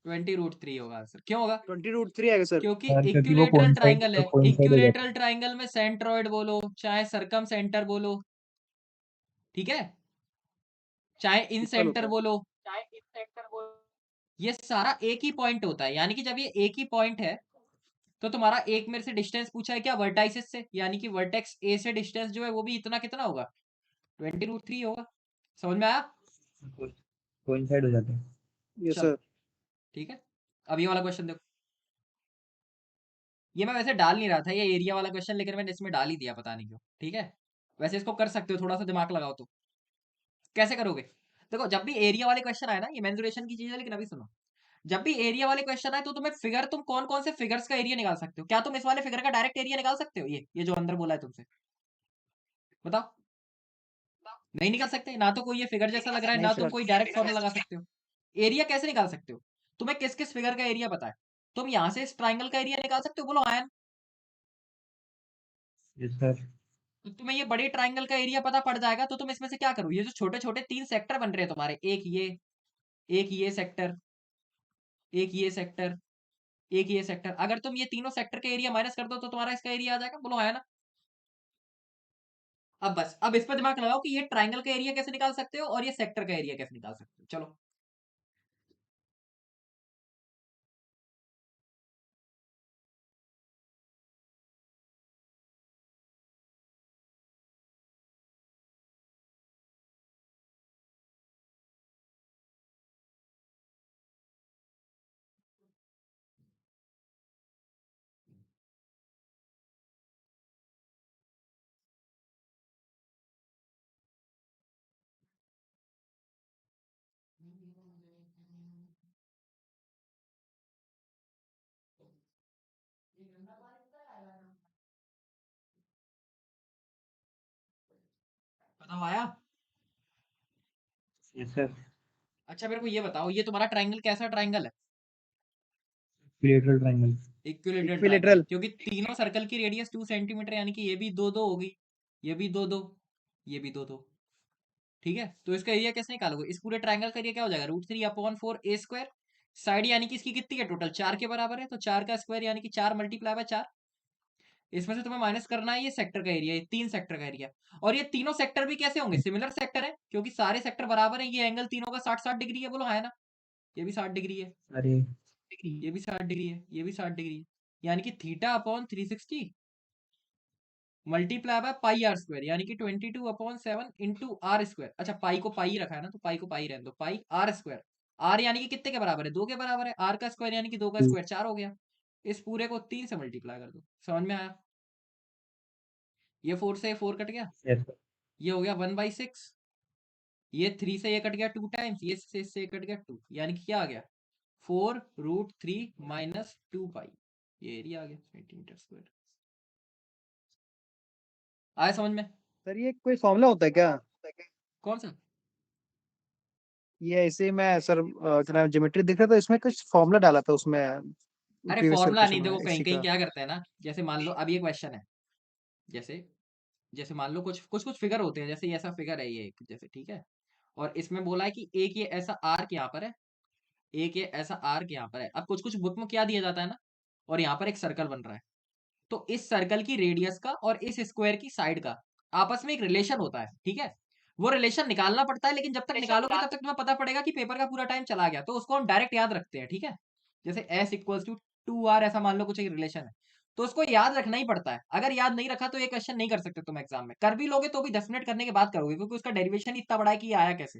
20√3 होगा आंसर। क्यों होगा? 20√3 आएगा सर। क्योंकि सर क्योंकि वो इक्विलेटरल ट्राइंगल है। कोइंसाइड हो जाते इक्विलेटरल ट्राइंगल में सेंट्रोइड बोलो चाहे सरकम सेंटर बोलो, ठीक है, चाहे इन इक्वल होता सेंटर है। बोलो, ये सारा एक ही पॉइंट होता है। यानी कि जब ये एक ही पॉइंट है तो तुम्हारा एक मेरे से डिस्टेंस पूछा है क्या? वर्टाइसिस से, यानी कि वर्टेक्स ए से डिस्टेंस जो है वो भी इतना कितना होगा? 20√3 होगा। समझ में आया? हैं, कोइंसाइड हो जाते हैं। यस चलो सर। ठीक है, अब ये वाला क्वेश्चन देखो। ये मैं वैसे डाल नहीं रहा था ये एरिया वाला क्वेश्चन, लेकिन मैंने इसमें डाल ही दिया, पता नहीं क्यों। ठीक है, वैसे इसको कर सकते हो, थोड़ा सा दिमाग लगाओ तो। कैसे करोगे? देखो जब भी एरिया वाले क्वेश्चन आए ना, ये मेंसुरेशन की चीज है, लेकिन अभी सुनो। जब भी एरिया वाले क्वेश्चन आए तो तुम्हें फिगर, तुम कौन कौन से फिगर्स का एरिया निकाल सकते हो? क्या तुम इस वाले फिगर का डायरेक्ट एरिया निकाल सकते हो? ये जो अंदर बोला है तुमसे, बताओ। नहीं निकाल सकते ना, तो कोई ये फिगर जैसा लग रहा है नहीं ना, तुम सर। कोई डायरेक्ट फॉर्मूला लगा सकते हो। एरिया कैसे निकाल सकते हो? तुम्हें किस किस फिगर का एरिया पता है? तुम यहां से इस ट्राइंगल का एरिया निकाल सकते हो। बोलो आयन। Yes sir. तो तुम्हें ये बड़े ट्राइंगल का एरिया पता पड़ जाएगा तो तुम इसमें से क्या करो? ये जो छोटे छोटे तीन सेक्टर बन रहे हैं तुम्हारे, एक ये सेक्टर, एक ये सेक्टर, एक ये सेक्टर, अगर तुम ये तीनों सेक्टर के एरिया माइनस कर दो तो तुम्हारा इसका एरिया आ जाएगा। बोलो आया ना? अब बस अब इस पर दिमाग लगाओ कि ये ट्राइंगल का एरिया कैसे निकाल सकते हो और ये सेक्टर का एरिया कैसे निकाल सकते हो। चलो बताओ आया? Yes sir. अच्छा मेरे को ये बताओ, ये तुम्हारा ट्राइंगल कैसा ट्राइंगल है? Equilateral triangle. Equilateral triangle, equilateral. क्योंकि तीनों सर्कल की रेडियस 2 सेंटीमीटर, यानी कि ये भी दो दो होगी, ये भी दो दो, ये भी दो दो। ठीक है, तो इसका एरिया कैसे निकालोगे? इस पूरे ट्राइंगल का एरिया क्या हो जाएगा? √3/4 a²। साइड यानी कि इसकी कितनी है? टोटल 4 के बराबर है, तो 4 का स्क्वायर यानी कि 4 मल्टीप्लाई बाय 4। इसमें से तुम्हें माइनस करना है ये सेक्टर का एरिया, ये तीन सेक्टर का एरिया। और ये तीनों सेक्टर भी कैसे होंगे? सिमिलर सेक्टर है, क्योंकि सारे सेक्टर बराबर है। ये एंगल तीनों का 60-60 डिग्री है। बोलो है ना? ये भी 60 डिग्री है, अरे ये भी 60 डिग्री है, ये भी 60 डिग्री है, यानी कि θ/360। Multiply by pi are square, यानी कि 22/7 इंटू आर स्क्वायर। अच्छा, पाई को पाई रखा है ना, तो पाई को पाई रहने दो, पाई आर स्क्वायर। आर यानी कि कितने के बराबर है? 2 के बराबर है। आर का स्क्वायर यानी कि 2 का स्क्वायर 4 हो गया। इस पूरे को 3 से मल्टीप्लाई कर दो। समझ में आया? ये 4 से 4 कट गया, यस सर। ये हो गया 1/6। ये 3 से ये कट गया 2 टाइम्स, ये से कट गया 2, यानी कि क्या आ गया? 4√3 माइनस 2 पाई। ये एरिया आ गया सेंटीमीटर स्क्वायर। आया समझ में? सर ये कोई फॉर्मूला होता है क्या? कौन सा? ये ऐसे ही मैं सर क्या नाम ज्योमेट्री देख रहा था, इसमें कुछ फॉर्मूला डाला था उसमें अरे प्रीवियस ईयर फॉर्मूला नहीं, क्वेश्चन देखो में कहीं इसी कहीं का। क्या करते हैं ना, जैसे मान लो अब ये क्वेश्चन है, जैसे जैसे मान लो कुछ कुछ कुछ फिगर होते हैं, जैसे ये ऐसा फिगर है ये एक, जैसे ठीक है, और इसमें बोला है कि एक ये ऐसा आर्क यहाँ पर है, एक ये ऐसा आर्क यहाँ पर है। अब कुछ कुछ बुक में क्या दिया जाता है ना, और यहाँ पर एक सर्कल बन रहा है, तो इस सर्कल की रेडियस का और इस स्क्वायर की साइड का आपस में एक रिलेशन होता है, ठीक है। वो रिलेशन निकालना पड़ता है, लेकिन जब तक निकालोगे तब तक तुम्हें पता पड़ेगा कि पेपर का पूरा टाइम चला गया, तो उसको हम डायरेक्ट याद रखते हैं, ठीक है। जैसे s इक्वल्स टू 2r, ऐसा मान लो कुछ एक रिलेशन है, तो उसको याद रखना ही पड़ता है। अगर याद नहीं रखा तो ये क्वेश्चन नहीं कर सकते तुम एग्जाम में। कर भी लोगे तो भी 10 मिनट करने के बाद करोगे, क्योंकि उसका डेरिवेशन ही इतना बड़ा है कि ये आया कैसे।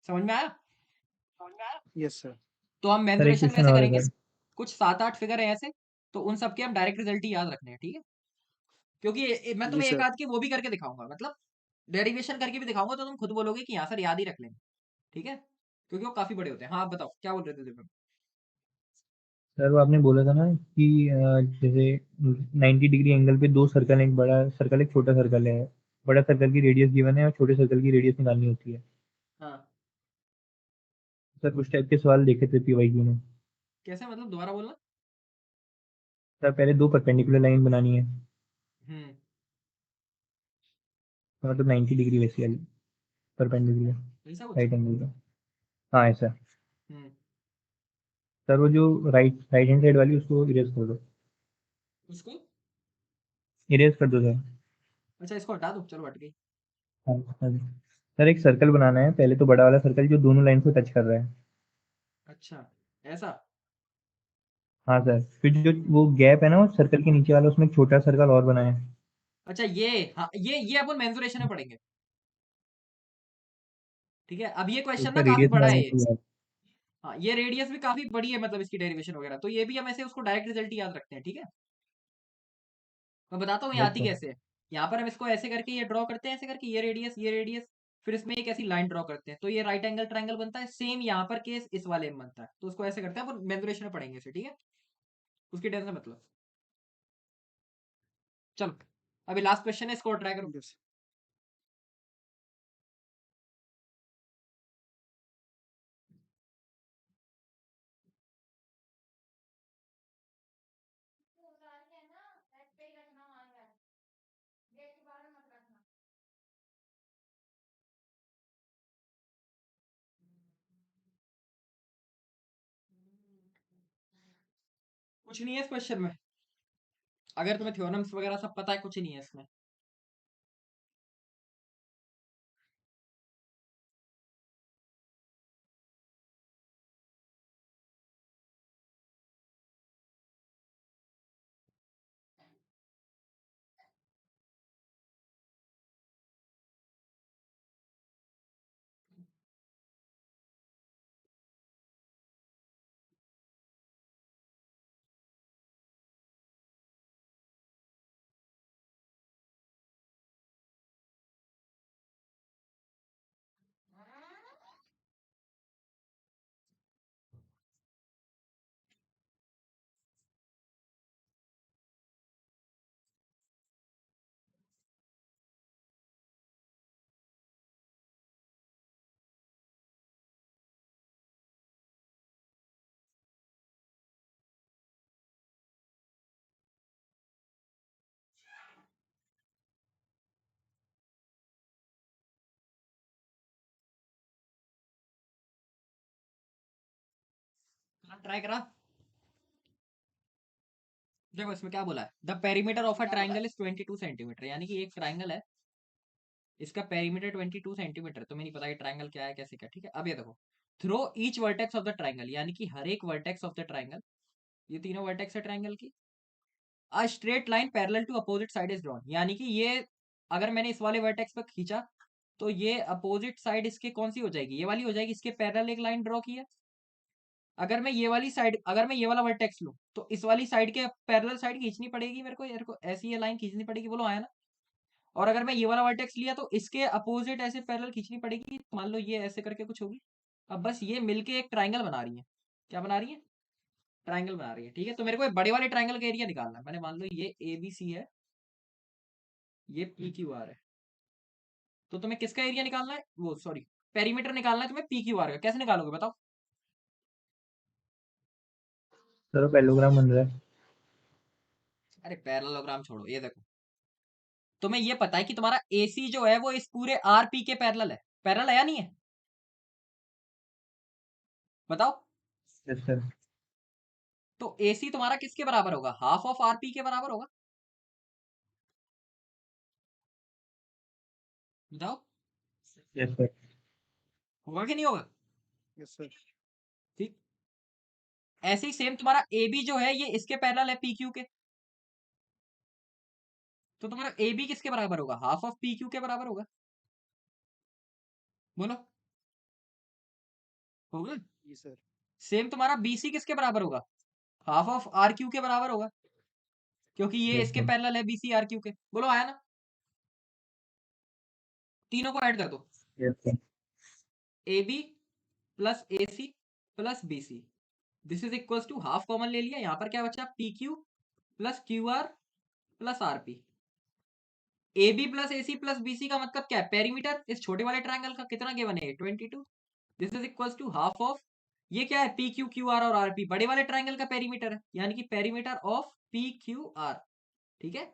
समझ में आया? Yes sir. तो हम सर एक मेंसुरेशन क्वेश्चन वैसे और है करेंगे, सर। कुछ 7-8 फिगर है ऐसे, तो उन सबके हम डायरेक्ट रिजल्ट ही याद रखने हैं, ठीक है। क्योंकि मैं जी तुम्हें एक सर। आध के वो भी करके दिखाऊंगा, मतलब डेरिवेशन करके भी दिखाऊंगा, तो तुम खुद बोलोगे कि यहाँ सर याद ही रख लेंगे, ठीक है, क्योंकि वो काफी बड़े होते हैं। हाँ, आप बताओ क्या बोल रहे थे दिव्यम? सर वो आपने बोला था ना कि जैसे 90 डिग्री एंगल पे दो सर्कल, एक बड़ा सर्कल एक छोटा सर्कल है, बड़ा सर्कल की रेडियस गिवन है और छोटे सर्कल की रेडियस निकालनी होती है। हाँ, सर कुछ टाइप के सवाल देखे थे पीवाईक्यू में। कैसे मतलब? दोबारा बोलना। सर पहले दो परपेंडिकुलर लाइन बनानी है, हम्म। तो मतलब 90 डिग्री वैसी वाली परपेंडिकुलर ऐसा कुछ। राइट एंगल का। हाँ ऐसा। हम्म। सर वो जो राइट राइट हैंड साइड वाली उसको इरेज कर दो। उसको, इरेज कर दो सर। अच्छा इसको हटा दो, चलो हट गई। हाँ हाँ जी। सर एक सर्कल बनाना है, पहले तो बड़ा वाला सर्कल जो दोनों लाइन को टच कर रहा है। अच्छा, ऐसा। हाँ सर, फिर जो वो गैप है ना वो सर्कल के नीचे वाला, उसमें एक छोटा सर्कल और बनाया है। अच्छा ये, हाँ ये अपन मेंसुरेशन में पढ़ेंगे, ठीक है। अब ये तो क्वेश्चन उसका ना काफी रेडियस बड़ा निकालना है ये। चाहिए। हाँ, ये रेडियस भी काफी बड़ी है, मतलब इसकी डेरिवेशन वगैरह, तो ये भी हम ऐसे उसको डायरेक्ट रिजल्ट ही याद रखते हैं, ठीक है। मैं बताता हूँ ये यस आती सर। कैसे है। यहाँ पर हम इसको ऐसे करके ये ड्रॉ करते हैं, ऐसे करके ये रेडियस, ये रेडियस, फिर इसमें एक ऐसी लाइन ड्रॉ करते हैं, तो ये राइट एंगल ट्रायंगल बनता है। सेम यहाँ पर केस इस वाले में बनता है, तो उसको ऐसे करते हैं, अपन मेंसुरेशन में पढ़ेंगे इसे, ठीक है। उसकी टेंशन मतलब। चलो, अभी लास्ट क्वेश्चन है, इसको ट्राई करो। यस। कुछ नहीं है इस क्वेश्चन में, अगर तुम्हें थ्योरम्स वगैरह सब पता है, कुछ नहीं है इसमें। ट्राई करा। देखो इसमें क्या बोला है, the perimeter of a triangle is 22 centimetre, यानी कि एक ट्राइंगल है, इसका पेरीमीटर 22 सेंटीमीटर। तो मैं नहीं पता ये ट्राइंगल क्या है, कैसे क्या, ठीक है। अब ये देखो, through each vertex of the triangle, यानी कि हर एक वर्टेक्स ऑफ द ट्राइंगल, ये तीनों वर्टेक्स है ट्राइंगल की, a straight line parallel to opposite side is drawn, यानी कि ये अगर मैंने इस वाले वर्टेक्स पर खींचा तो ये अपोजिट साइड इसके कौन सी हो जाएगी, ये वाली हो जाएगी, इसके पैरेलल एक लाइन ड्रॉ की है। अगर मैं ये वाली साइड, अगर मैं ये वाला वर्टेक्स लूं तो इस वाली साइड के पैरेलल साइड खींचनी पड़ेगी मेरे को ऐसी ये लाइन खींचनी पड़ेगी, बोलो आया ना। और अगर मैं ये वाला वर्टेक्स लिया तो इसके अपोजिट ऐसे पैरेलल खींचनी पड़ेगी, मान लो ये ऐसे करके कुछ होगी। अब बस ये मिलके एक ट्राइंगल बना रही है, क्या बना रही है, ट्राइंगल बना रही है, ठीक है। तो मेरे को एक बड़े वाले ट्राइंगल का एरिया निकालना है। मैंने मान लो ये ABC है, ये PQR है, तो तुम्हें किसका एरिया निकालना है, वो सॉरी पेरीमीटर निकालना है तुम्हें PQR का। कैसे निकालोगे बताओ? सर पैरेललोग्राम बन रहा है। अरे पैरेललोग्राम छोड़ो, ये देखो तुम्हें ये पता है कि तुम्हारा AC जो है वो इस पूरे RP के पैरेलल है, पैरेलल है या नहीं है, बताओ? Yes sir. तो AC तुम्हारा किसके बराबर होगा, हाफ ऑफ RP के बराबर होगा, बताओ? Yes sir. होगा कि नहीं होगा? Yes sir. ठीक। ऐसे ही सेम तुम्हारा AB जो है ये इसके पैरेलल है PQ के, तो तुम्हारा AB किसके बराबर होगा, हाफ ऑफ PQ के बराबर होगा, बोलो होगा? जी सर। सेम तुम्हारा BC किसके बराबर होगा, हाफ ऑफ RQ के बराबर होगा, क्योंकि ये यस इसके सर। पैरेलल है BC RQ के, बोलो आया ना। तीनों को ऐड कर दो, yes sir. AB plus AC plus BC, this is equals to half common ले लिया, यहाँ पर क्या बचा, PQ plus QR plus RP। AB plus AC plus BC का मतलब क्या है, पेरीमीटर इस छोटे वाले ट्रायंगल का कितना गिवन है, 22। This is equals to half of, ये क्या है, PQ QR और RP बड़े वाले ट्रायंगल का पेरीमीटर है, यानी कि पेरीमीटर ऑफ PQR, ठीक है।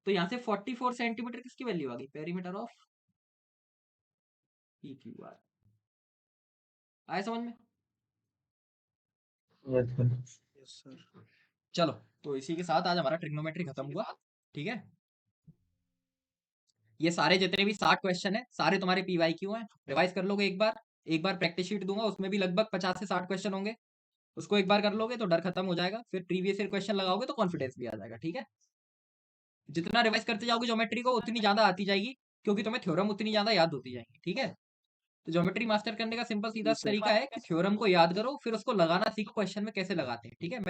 तो यहाँ से 44 सेंटीमीटर किसकी वैल्यू आ गई, पेरीमीटर ऑफ PQR, आया समझ में? Yes sir. Yes sir. चलो तो इसी के साथ आज हमारा ट्रिग्नोमेट्री खत्म हुआ, ठीक है। ये सारे जितने भी 60 क्वेश्चन है सारे तुम्हारे PYQ हैं, रिवाइज कर लोगे एक बार प्रैक्टिस शीट दूंगा उसमें भी लगभग 50 से 60 क्वेश्चन होंगे, उसको एक बार कर लोगे तो डर खत्म हो जाएगा, फिर प्रीवियस ईयर क्वेश्चन लगाओगे तो कॉन्फिडेंस भी आ जाएगा, ठीक है। जितना रिवाइज करते जाओगे ज्योमेट्री को उतनी ज्यादा आती जाएगी, क्योंकि तुम्हें थ्योरम उतनी ज्यादा याद होती जाएंगी, ठीक है। तो ज्योमेट्री मास्टर करने का सिंपल सीधा जी सर। तरीका है कि थ्योरम को याद करो फिर उसको लगाना सीखो क्वेश्चन में कैसे लगाते हैं, ठीक है।